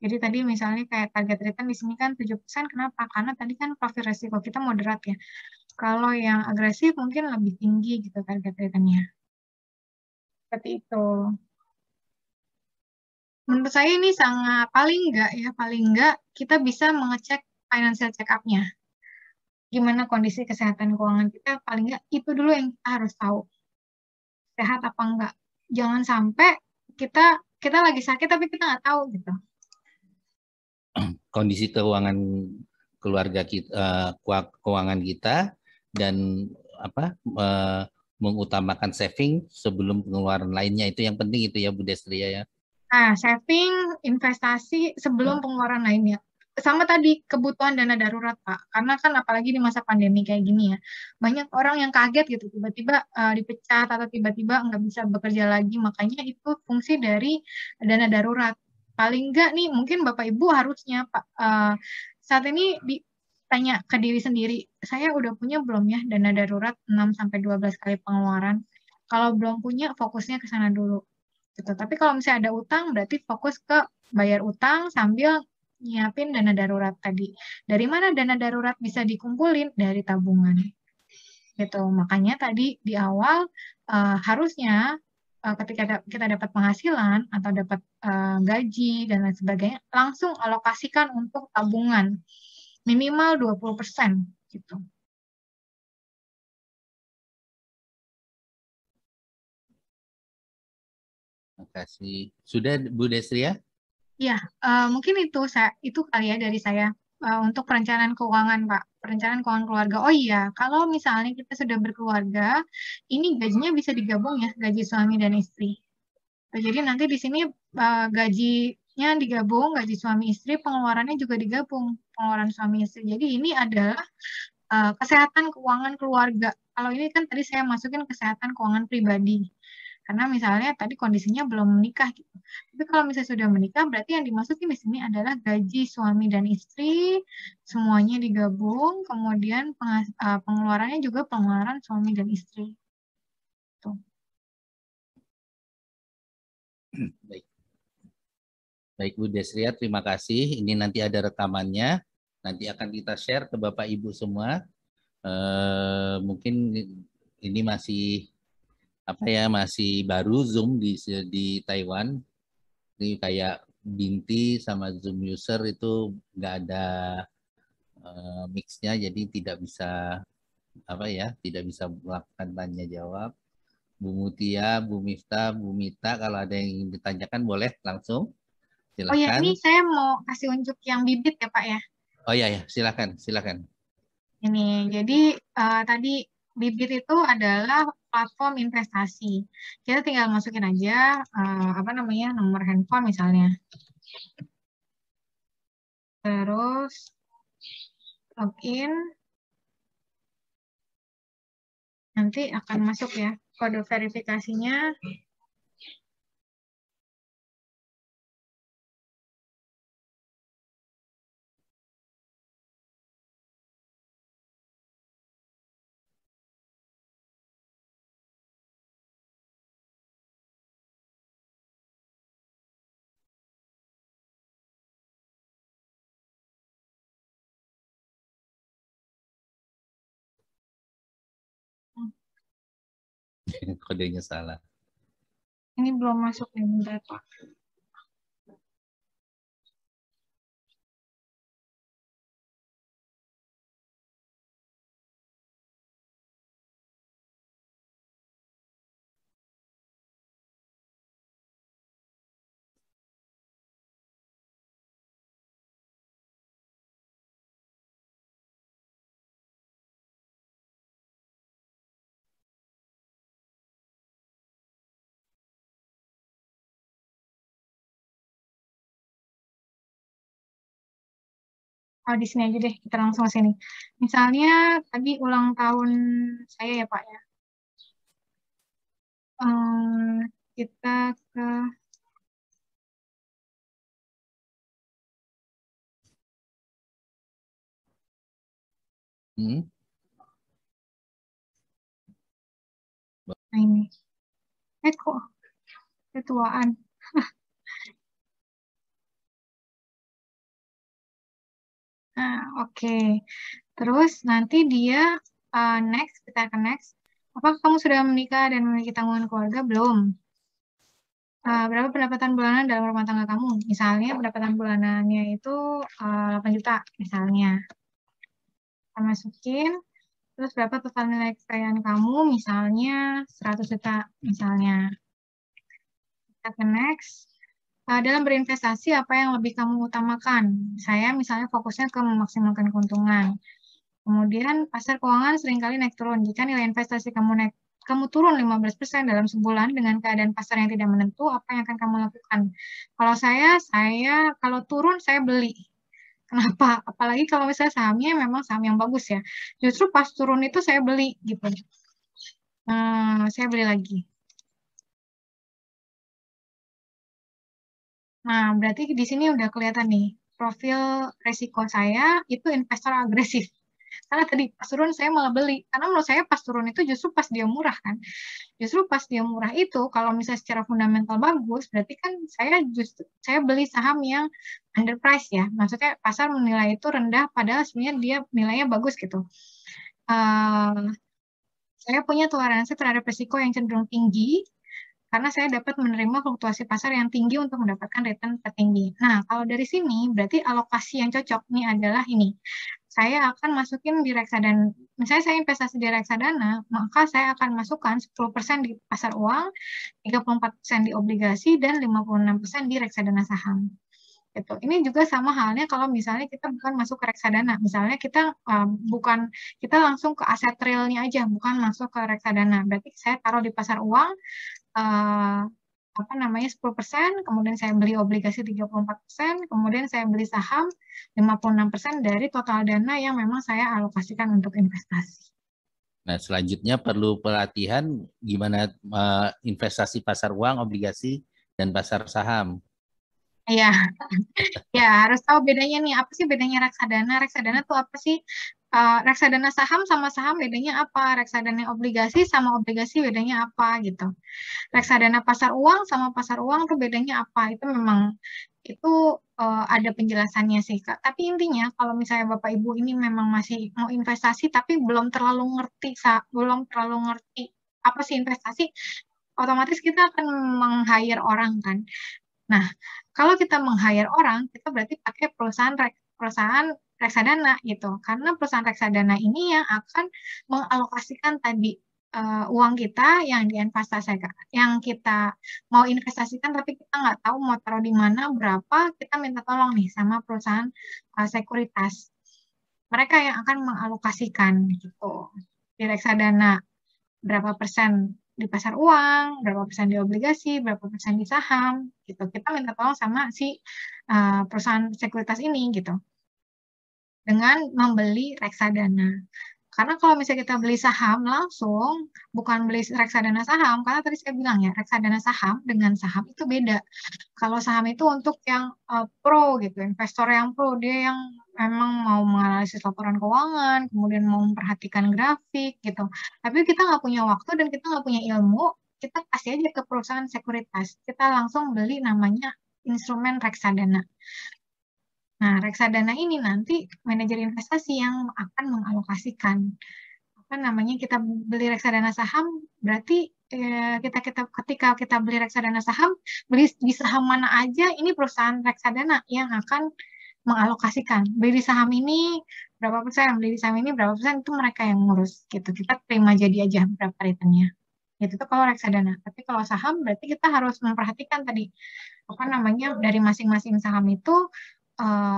Jadi tadi misalnya kayak target return di sini kan 7%, kenapa? Karena tadi kan profil resiko kita moderat ya. Kalau yang agresif mungkin lebih tinggi gitu target return-nya. Seperti itu. Menurut saya ini sangat paling enggak kita bisa mengecek financial check-up-nya. Gimana kondisi kesehatan keuangan kita, paling enggak itu dulu yang kita harus tahu. Sehat apa enggak. Jangan sampai kita lagi sakit tapi kita nggak tahu gitu. Kondisi keuangan keluarga kita, keuangan kita, dan apa mengutamakan saving sebelum pengeluaran lainnya, itu yang penting itu ya Bu Destria ya. Nah, saving, investasi sebelum pengeluaran lainnya. Sama tadi kebutuhan dana darurat Pak, karena kan apalagi di masa pandemi kayak gini ya, banyak orang yang kaget gitu tiba-tiba dipecat atau tiba-tiba nggak bisa bekerja lagi, makanya itu fungsi dari dana darurat. Paling nggak nih mungkin Bapak Ibu harusnya Pak saat ini ditanya ke diri sendiri, saya udah punya belum ya dana darurat 6-12 kali pengeluaran? Kalau belum punya, fokusnya ke sana dulu. Gitu. Tapi kalau misalnya ada utang, berarti fokus ke bayar utang sambil nyiapin dana darurat tadi. Dari mana dana darurat bisa dikumpulin? Dari tabungan. Gitu. Makanya tadi di awal harusnya ketika kita dapat penghasilan atau dapat gaji dan lain sebagainya, langsung alokasikan untuk tabungan. Minimal 20% gitu. Terima kasih. Sudah Bu Destria? Ya, mungkin itu kali ya dari saya untuk perencanaan keuangan, Pak. Perencanaan keuangan keluarga. Oh iya, kalau misalnya kita sudah berkeluarga, ini gajinya bisa digabung ya, gaji suami dan istri. Jadi nanti di sini gajinya digabung, gaji suami istri, pengeluarannya juga digabung, pengeluaran suami istri. Jadi ini adalah kesehatan keuangan keluarga. Kalau ini kan tadi saya masukin kesehatan keuangan pribadi. Karena misalnya tadi kondisinya belum menikah gitu. Tapi kalau misalnya sudah menikah, berarti yang dimasukin di sini adalah gaji suami dan istri, semuanya digabung, kemudian pengeluarannya juga pengeluaran suami dan istri. Tuh. Baik. Baik Bu Destria, terima kasih. Ini nanti ada rekamannya. Nanti akan kita share ke Bapak Ibu semua. Mungkin ini masih apa ya, masih baru Zoom di Taiwan. Ini kayak Binti sama Zoom user itu nggak ada mixnya, jadi tidak bisa apa ya, tidak bisa melakukan tanya jawab. Bu Mutia, Bu Miftah, Bu Mita, kalau ada yang ingin ditanyakan boleh langsung. Oh ya, ini Silakan. saya mau kasih unjuk yang bibit ya Pak ya. Oh iya ya, silakan, silakan. Ini, jadi tadi bibit itu adalah platform investasi. Kita tinggal masukin aja apa namanya, nomor handphone misalnya. Terus login, nanti akan masuk ya kode verifikasinya Kodenya salah. Ini belum masuk nih, bentar Pak. Oh, di sini aja deh, kita langsung ke sini. Misalnya tadi ulang tahun saya ya Pak ya. Kita ke nah ini. Kok ketuaan. Nah, oke. Terus nanti dia next, kita akan next. Apakah kamu sudah menikah dan memiliki tanggungan keluarga? Belum. Berapa pendapatan bulanan dalam rumah tangga kamu? Misalnya pendapatan bulanannya itu 8 juta misalnya. Kita masukin. Terus berapa total nilai kekayaan kamu? Misalnya 100 juta misalnya. Kita ke next. Dalam berinvestasi, apa yang lebih kamu utamakan? Saya misalnya fokusnya ke memaksimalkan keuntungan. Kemudian pasar keuangan seringkali naik turun. Jika nilai investasi kamu turun 15% dalam sebulan dengan keadaan pasar yang tidak menentu, apa yang akan kamu lakukan? Kalau saya kalau turun saya beli. Kenapa? Apalagi kalau misalnya sahamnya memang saham yang bagus ya. Justru pas turun itu saya beli gitu. Saya beli lagi. Nah, berarti di sini udah kelihatan nih, profil resiko saya itu investor agresif. Karena tadi pas turun saya malah beli. Karena menurut saya pas turun itu justru pas dia murah kan. Justru pas dia murah itu, kalau misalnya secara fundamental bagus, berarti kan saya beli saham yang underprice ya. Maksudnya pasar menilai itu rendah, padahal sebenarnya dia nilainya bagus gitu. Saya punya toleransi terhadap risiko yang cenderung tinggi, karena saya dapat menerima fluktuasi pasar yang tinggi untuk mendapatkan return tertinggi. Nah, kalau dari sini, berarti alokasi yang cocok nih adalah ini. Saya akan masukin di reksadana, misalnya saya investasi di reksadana, maka saya akan masukkan 10% di pasar uang, 34% di obligasi, dan 56% di reksadana saham. Gitu. Ini juga sama halnya kalau misalnya kita bukan masuk ke reksadana, misalnya kita kita langsung ke aset realnya aja, bukan masuk ke reksadana. Berarti saya taruh di pasar uang, 10%, kemudian saya beli obligasi 34%, kemudian saya beli saham 56% dari total dana yang memang saya alokasikan untuk investasi. Nah, selanjutnya perlu pelatihan gimana investasi pasar uang, obligasi, dan pasar saham. Iya, ya harus tahu bedanya nih. Apa sih bedanya reksadana? Reksadana tuh apa sih? Reksadana saham sama saham bedanya apa? Reksadana obligasi sama obligasi bedanya apa gitu. Reksadana pasar uang sama pasar uang tuh bedanya apa? Itu memang itu ada penjelasannya sih Kak. Tapi intinya kalau misalnya Bapak Ibu ini memang masih mau investasi tapi belum terlalu ngerti apa sih investasi, otomatis kita akan meng-hire orang kan. Nah, kalau kita meng-hire orang, kita berarti pakai perusahaan reksadana gitu. Karena perusahaan reksadana ini yang akan mengalokasikan tadi uang kita yang diinvestasikan, yang kita mau investasikan tapi kita nggak tahu mau taruh di mana, berapa, kita minta tolong nih sama perusahaan sekuritas. Mereka yang akan mengalokasikan gitu di reksadana berapa persen di pasar uang, berapa persen di obligasi, berapa persen di saham, gitu. Kita minta tolong sama si perusahaan sekuritas ini, gitu. Dengan membeli reksadana. Karena kalau misalnya kita beli saham langsung, bukan beli reksadana saham, karena tadi saya bilang ya, reksadana saham dengan saham itu beda. Kalau saham itu untuk yang pro gitu, investor yang pro, dia yang memang mau menganalisis laporan keuangan, kemudian mau memperhatikan grafik gitu. Tapi kita nggak punya waktu dan kita nggak punya ilmu, kita kasih aja ke perusahaan sekuritas. Kita langsung beli namanya instrumen reksadana. Nah, reksadana ini nanti manajer investasi yang akan mengalokasikan. Apa namanya, kita beli reksadana saham, berarti ketika kita beli reksadana saham, beli di saham mana aja, ini perusahaan reksadana yang akan mengalokasikan. Beli di saham ini berapa persen, beli di saham ini berapa persen, itu mereka yang ngurus gitu. Kita terima jadi aja berapa returnnya. Itu tuh kalau reksadana. Tapi kalau saham berarti kita harus memperhatikan tadi apa namanya dari masing-masing saham itu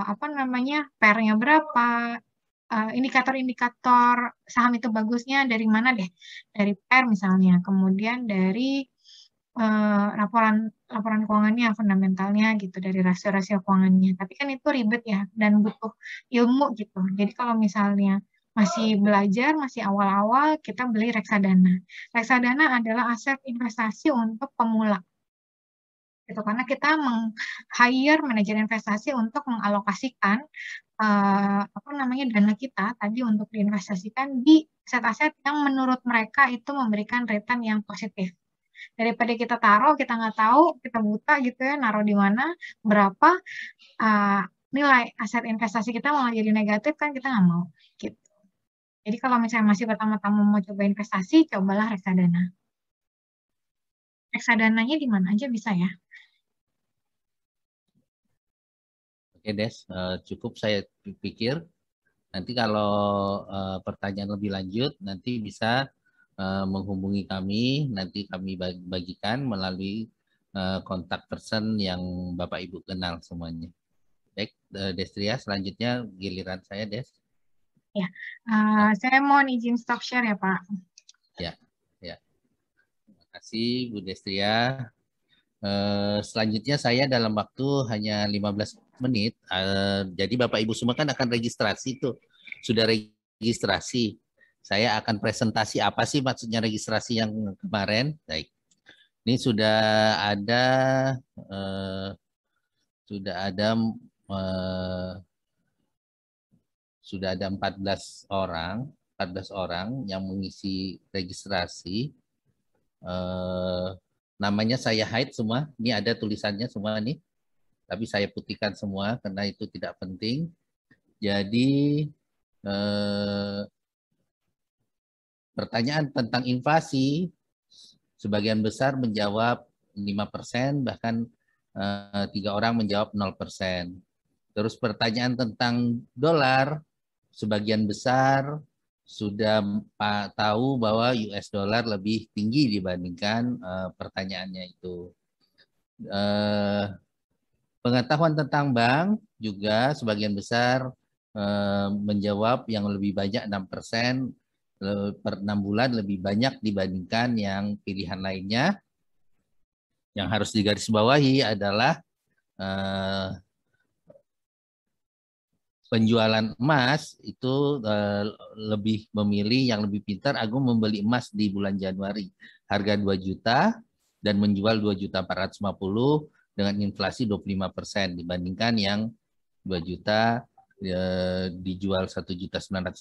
apa namanya pairnya berapa, indikator-indikator saham itu bagusnya dari mana deh? Dari pair misalnya, kemudian dari laporan laporan keuangannya, fundamentalnya gitu, dari rasio-rasio keuangannya. Tapi kan itu ribet ya dan butuh ilmu gitu. Jadi kalau misalnya masih belajar, masih awal-awal, kita beli reksadana. Reksadana adalah aset investasi untuk pemula. Gitu, karena kita meng-hire manajer investasi untuk mengalokasikan apa namanya dana kita tadi untuk diinvestasikan di aset-aset yang menurut mereka itu memberikan return yang positif. Daripada kita taruh, kita nggak tahu, kita buta gitu ya, naruh di mana, berapa, nilai aset investasi kita malah jadi negatif kan kita nggak mau. Gitu. Jadi kalau misalnya masih pertama-tama mau coba investasi, cobalah reksadana. Reksadananya di mana aja bisa ya. Oke, Des, cukup saya pikir. Nanti kalau pertanyaan lebih lanjut, nanti bisa menghubungi kami. Nanti kami bagikan melalui kontak person yang Bapak Ibu kenal semuanya. Baik, Destria, selanjutnya giliran saya, Des. Ya, saya mohon izin stop share ya, Pak. Ya, ya. Terima kasih, Bu Destria. Selanjutnya saya dalam waktu hanya 15 menit. Jadi Bapak Ibu semua kan akan registrasi tuh. Sudah registrasi. Saya akan presentasi apa sih maksudnya registrasi yang kemarin. Baik. Ini ada sudah ada eh, sudah ada 14 orang yang mengisi registrasi. Namanya saya hide semua. Ini ada tulisannya semua nih. Tapi saya putihkan semua karena itu tidak penting. Jadi pertanyaan tentang inflasi sebagian besar menjawab 5%, bahkan 3 orang menjawab 0%. Terus pertanyaan tentang dolar, sebagian besar sudah tahu bahwa US dollar lebih tinggi dibandingkan pertanyaannya itu. Pengetahuan tentang bank juga sebagian besar menjawab yang lebih banyak 6%, per 6 bulan lebih banyak dibandingkan yang pilihan lainnya. Yang harus digarisbawahi adalah penjualan emas itu lebih memilih yang lebih pintar. Agung membeli emas di bulan Januari harga 2 juta dan menjual 2.450.000 dengan inflasi 25% dibandingkan yang 2 juta dijual 1.980.000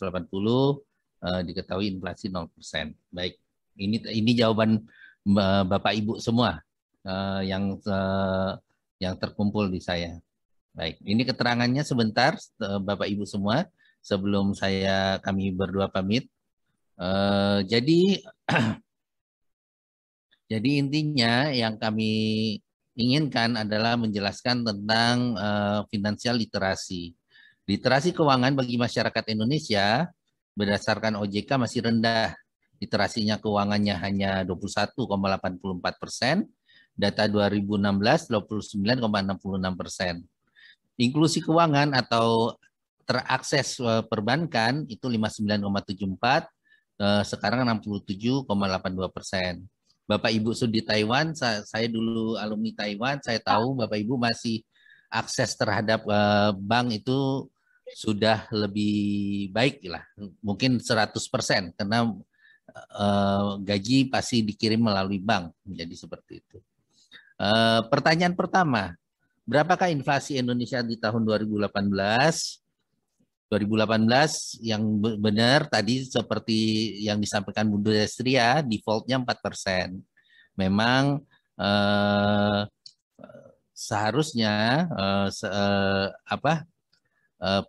diketahui inflasi 0%. Baik, ini jawaban Bapak Ibu semua yang terkumpul di saya. Baik, ini keterangannya sebentar Bapak Ibu semua sebelum kami berdua pamit. Jadi jadi intinya yang kami inginkan adalah menjelaskan tentang finansial literasi. Literasi keuangan bagi masyarakat Indonesia berdasarkan OJK masih rendah. Literasinya keuangannya hanya 21,84%, data 2016 29,66%. Inklusi keuangan atau terakses perbankan itu 59,74, sekarang 67,82%. Bapak Ibu di Taiwan, saya dulu alumni Taiwan, saya tahu Bapak Ibu masih akses terhadap bank itu sudah lebih baik lah, mungkin 100% karena gaji pasti dikirim melalui bank, menjadi seperti itu. Pertanyaan pertama, berapakah inflasi Indonesia di tahun 2018? 2018 yang benar tadi seperti yang disampaikan Bu Destria, defaultnya 4%. Memang seharusnya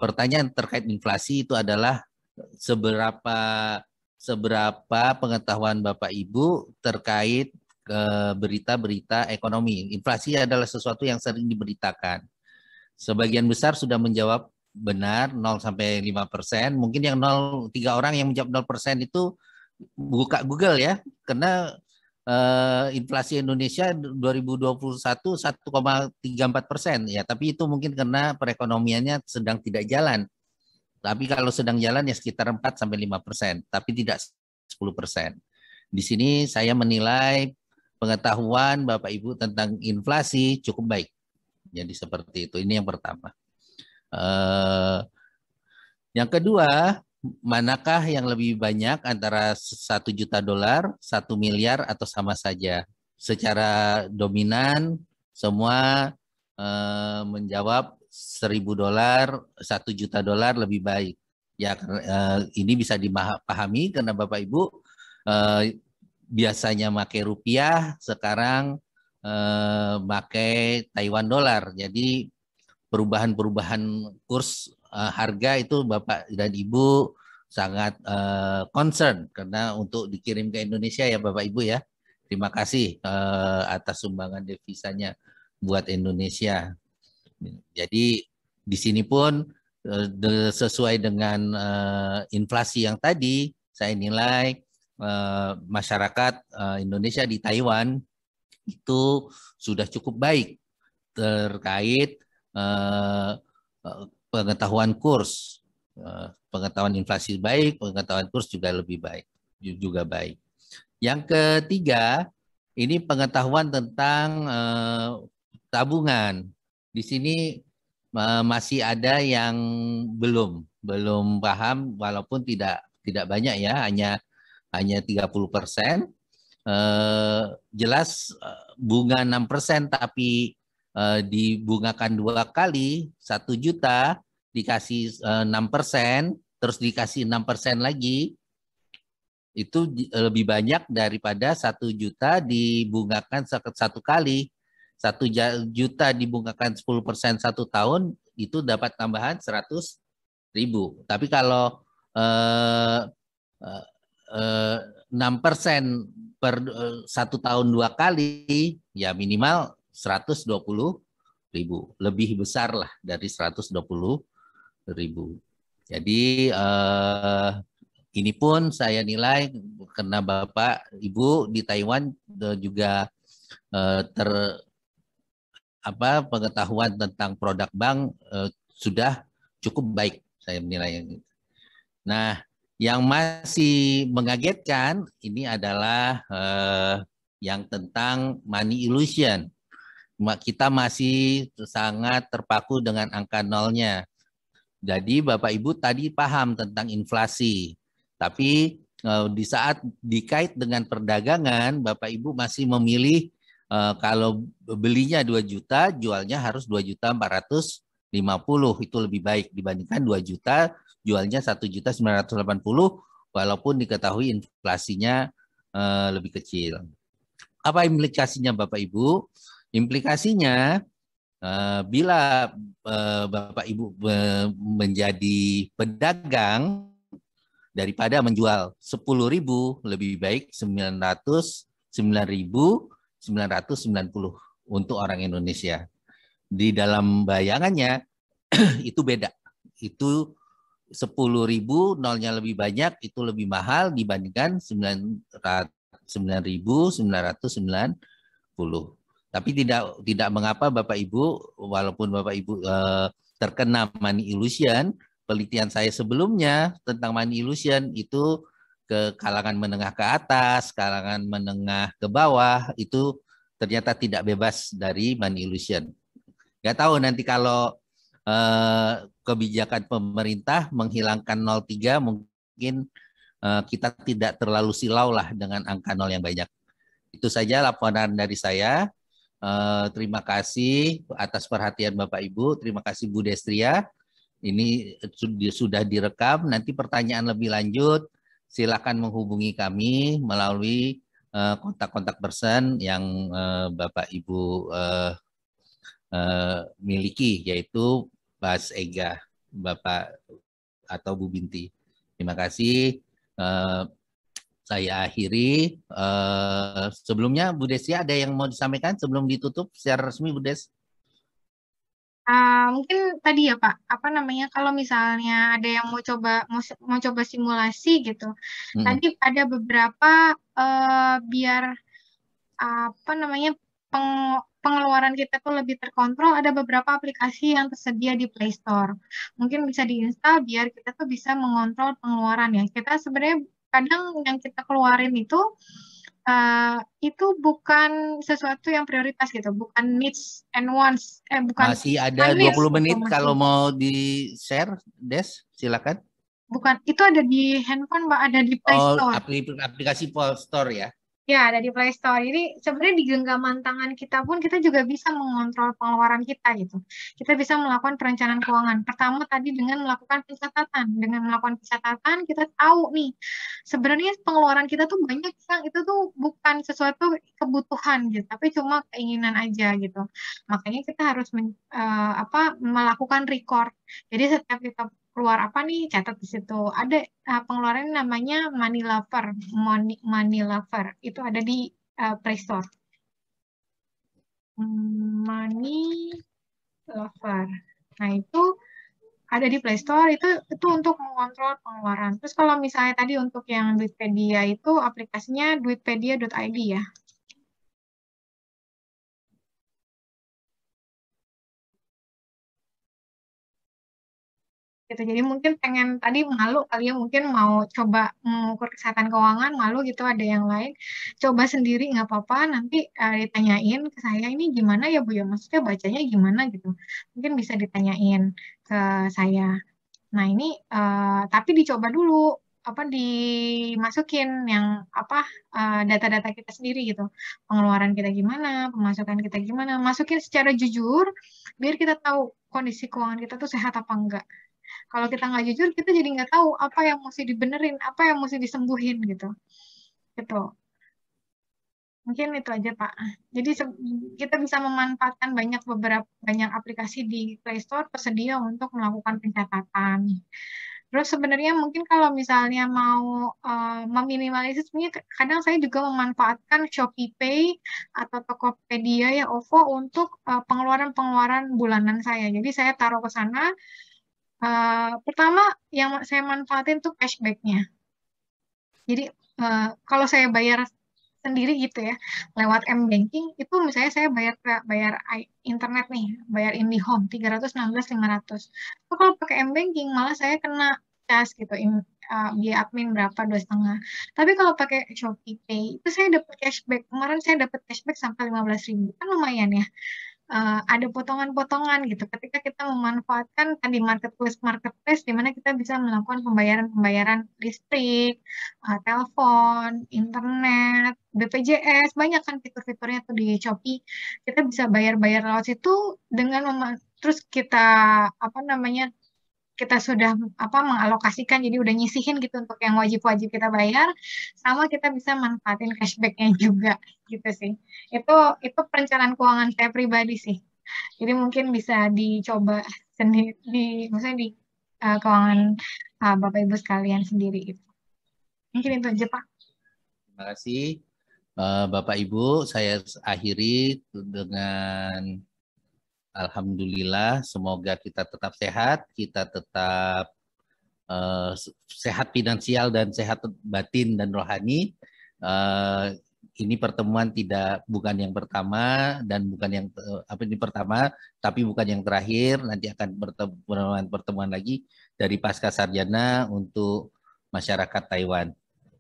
pertanyaan terkait inflasi itu adalah seberapa seberapa pengetahuan Bapak Ibu terkait berita-berita ekonomi. Inflasi adalah sesuatu yang sering diberitakan. Sebagian besar sudah menjawab benar 0 sampai 5%. Mungkin yang 3 orang yang menjawab 0% itu buka Google ya, karena inflasi Indonesia 2021 1,34% ya, tapi itu mungkin karena perekonomiannya sedang tidak jalan. Tapi kalau sedang jalan ya sekitar 4 sampai 5%, tapi tidak 10%. Di sini saya menilai pengetahuan Bapak Ibu tentang inflasi cukup baik. Jadi seperti itu. Ini yang pertama. Yang kedua, manakah yang lebih banyak antara 1 juta dolar, 1 miliar atau sama saja? Secara dominan semua menjawab 1.000 dolar, 1 juta dolar lebih baik. Ya, ini bisa dipahami karena Bapak Ibu biasanya pakai rupiah, sekarang pakai Taiwan dolar. Jadi perubahan-perubahan kurs harga itu Bapak dan Ibu sangat concern karena untuk dikirim ke Indonesia ya Bapak Ibu ya. Terima kasih atas sumbangan devisanya buat Indonesia. Jadi di sini pun sesuai dengan inflasi yang tadi, saya nilai masyarakat Indonesia di Taiwan itu sudah cukup baik terkait pengetahuan kurs, pengetahuan inflasi baik, pengetahuan kurs juga lebih baik, juga baik. Yang ketiga, ini pengetahuan tentang tabungan. Di sini masih ada yang belum paham, walaupun tidak banyak ya, hanya 30%. Jelas bunga 6%, tapi dibungakan 2 kali, 1 juta dikasih 6%, terus dikasih 6% lagi, itu lebih banyak daripada 1 juta dibungakan 1 kali. 1 juta dibungakan 10% 1 tahun, itu dapat tambahan 100.000. Tapi kalau 6% per 1 tahun 2 kali, ya minimal 120.000. Lebih besar lah dari 120.000. Jadi ini pun saya nilai karena Bapak Ibu di Taiwan juga pengetahuan tentang produk bank sudah cukup baik, saya menilai. Nah, yang masih mengagetkan ini adalah yang tentang money illusion. Kita masih sangat terpaku dengan angka nolnya. Jadi Bapak Ibu tadi paham tentang inflasi, tapi di saat dikait dengan perdagangan, Bapak Ibu masih memilih kalau belinya 2 juta, jualnya harus 2.450.000. Itu lebih baik dibandingkan 2 juta, jualnya 1.980.000, walaupun diketahui inflasinya lebih kecil. Apa implikasinya Bapak Ibu? Implikasinya bila Bapak Ibu menjadi pedagang, daripada menjual 10.000, lebih baik 9.990 untuk orang Indonesia. Di dalam bayangannya itu beda. Itu 10.000 nolnya lebih banyak, itu lebih mahal dibandingkan 9.990. Tapi tidak mengapa Bapak Ibu, walaupun Bapak Ibu terkena money illusion, penelitian saya sebelumnya tentang money illusion itu ke kalangan menengah ke atas, kalangan menengah ke bawah, itu ternyata tidak bebas dari money illusion. Nggak tahu nanti kalau kebijakan pemerintah menghilangkan 0,3, mungkin kita tidak terlalu silau lah dengan angka nol yang banyak. Itu saja laporan dari saya. Terima kasih atas perhatian Bapak Ibu. Terima kasih Bu Destria. Ini sudah direkam. Nanti pertanyaan lebih lanjut, silakan menghubungi kami melalui kontak-kontak person yang Bapak Ibu miliki, yaitu Mas Ega, Bapak atau Bu Binti. Terima kasih. saya akhiri. Sebelumnya Bu Desia ada yang mau disampaikan sebelum ditutup secara resmi, Bu Des? Mungkin tadi ya Pak, apa namanya kalau misalnya ada yang mau coba simulasi gitu. Mm-mm. Tadi ada beberapa biar apa namanya pengeluaran kita tuh lebih terkontrol, ada beberapa aplikasi yang tersedia di Play Store. Mungkin bisa diinstal biar kita tuh bisa mengontrol pengeluaran ya. Kita sebenarnya kadang yang kita keluarin itu bukan sesuatu yang prioritas gitu, bukan needs and wants, Masih bukan ada needs 20 gitu menit masih. kalau mau di-share, Des, silakan. Bukan, itu ada di handphone, Mbak, ada di Play Oh, Store. aplikasi Play Store ya. Ya, ada di Play Store. Jadi sebenarnya di genggaman tangan kita pun kita juga bisa mengontrol pengeluaran kita gitu. Kita bisa melakukan perencanaan keuangan. Pertama tadi dengan melakukan pencatatan. Dengan melakukan pencatatan kita tahu nih sebenarnya pengeluaran kita tuh banyak yang itu tuh bukan sesuatu kebutuhan gitu, tapi cuma keinginan aja gitu. Makanya kita harus melakukan record. Jadi setiap kita keluar apa nih catat di situ. Ada pengeluaran namanya Money Lover. Money Lover itu ada di Play Store. Money Lover. Nah, itu ada di Play Store, itu untuk mengontrol pengeluaran. Terus kalau misalnya tadi untuk yang Duitpedia itu aplikasinya duitpedia.id ya. Gitu. Jadi mungkin pengen tadi malu kali ya, mungkin mau coba mengukur kesehatan keuangan, malu gitu ada yang lain. Coba sendiri nggak apa-apa, nanti ditanyain ke saya ini gimana ya Bu ya, maksudnya bacanya gimana gitu. Mungkin bisa ditanyain ke saya. Nah ini tapi dicoba dulu apa dimasukin yang apa data-data kita sendiri gitu. Pengeluaran kita gimana, pemasukan kita gimana, masukin secara jujur biar kita tahu kondisi keuangan kita tuh sehat apa enggak. Kalau kita nggak jujur, kita jadi nggak tahu apa yang mesti dibenerin, apa yang mesti disembuhin gitu. Gitu. Mungkin itu aja Pak. Jadi kita bisa memanfaatkan banyak aplikasi di Play Store tersedia untuk melakukan pencatatan. Terus sebenarnya mungkin kalau misalnya mau meminimalisir, sebenarnya kadang saya juga memanfaatkan Shopee Pay atau Tokopedia ya OVO untuk pengeluaran-pengeluaran bulanan saya. Jadi saya taruh ke sana. Pertama yang saya manfaatin tuh cashback-nya. Jadi kalau saya bayar sendiri gitu ya lewat M-Banking itu misalnya saya bayar bayar internet nih, bayar IndiHome 316.500. Itu kalau pakai M-Banking malah saya kena cas gitu biaya admin berapa 2,5. Tapi kalau pakai Shopee Pay itu saya dapat cashback. Kemarin saya dapat cashback sampai 15.000. Kan lumayan ya, ada potongan-potongan gitu. Ketika kita memanfaatkan tadi marketplace di mana kita bisa melakukan pembayaran-pembayaran listrik, telepon, internet, BPJS, banyak kan fitur-fiturnya tuh di Shopee. Kita bisa bayar-bayar lewat situ dengan terus kita apa namanya kita sudah mengalokasikan jadi udah nyisihin gitu untuk yang wajib-wajib kita bayar sama kita bisa manfaatin cashbacknya juga gitu sih itu perencanaan keuangan saya pribadi sih jadi mungkin bisa dicoba sendiri maksudnya di keuangan Bapak Ibu sekalian sendiri gitu mungkin itu aja Pak. Terima kasih Bapak Ibu. Saya akhiri dengan Alhamdulillah, semoga kita tetap sehat, kita tetap eh, sehat finansial dan sehat batin dan rohani. Eh, ini pertemuan bukan yang pertama dan bukan yang ini pertama, tapi bukan yang terakhir. Nanti akan pertemuan lagi dari Pasca Sarjana untuk masyarakat Taiwan.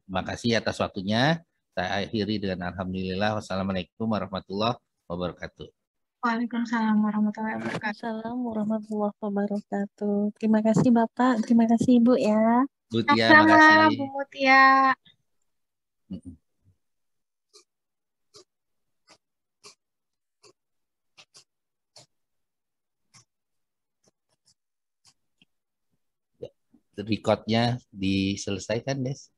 Terima kasih atas waktunya. Saya akhiri dengan Alhamdulillah. Wassalamualaikum warahmatullahi wabarakatuh. Waalaikumsalam warahmatullahi wabarakatuh. Waalaikumsalam warahmatullahi wabarakatuh. Terima kasih Bapak, terima kasih Ibu ya. Bu Tia, Sama-sama makasih. Bu Mutia. Recordnya diselesaikan, Des.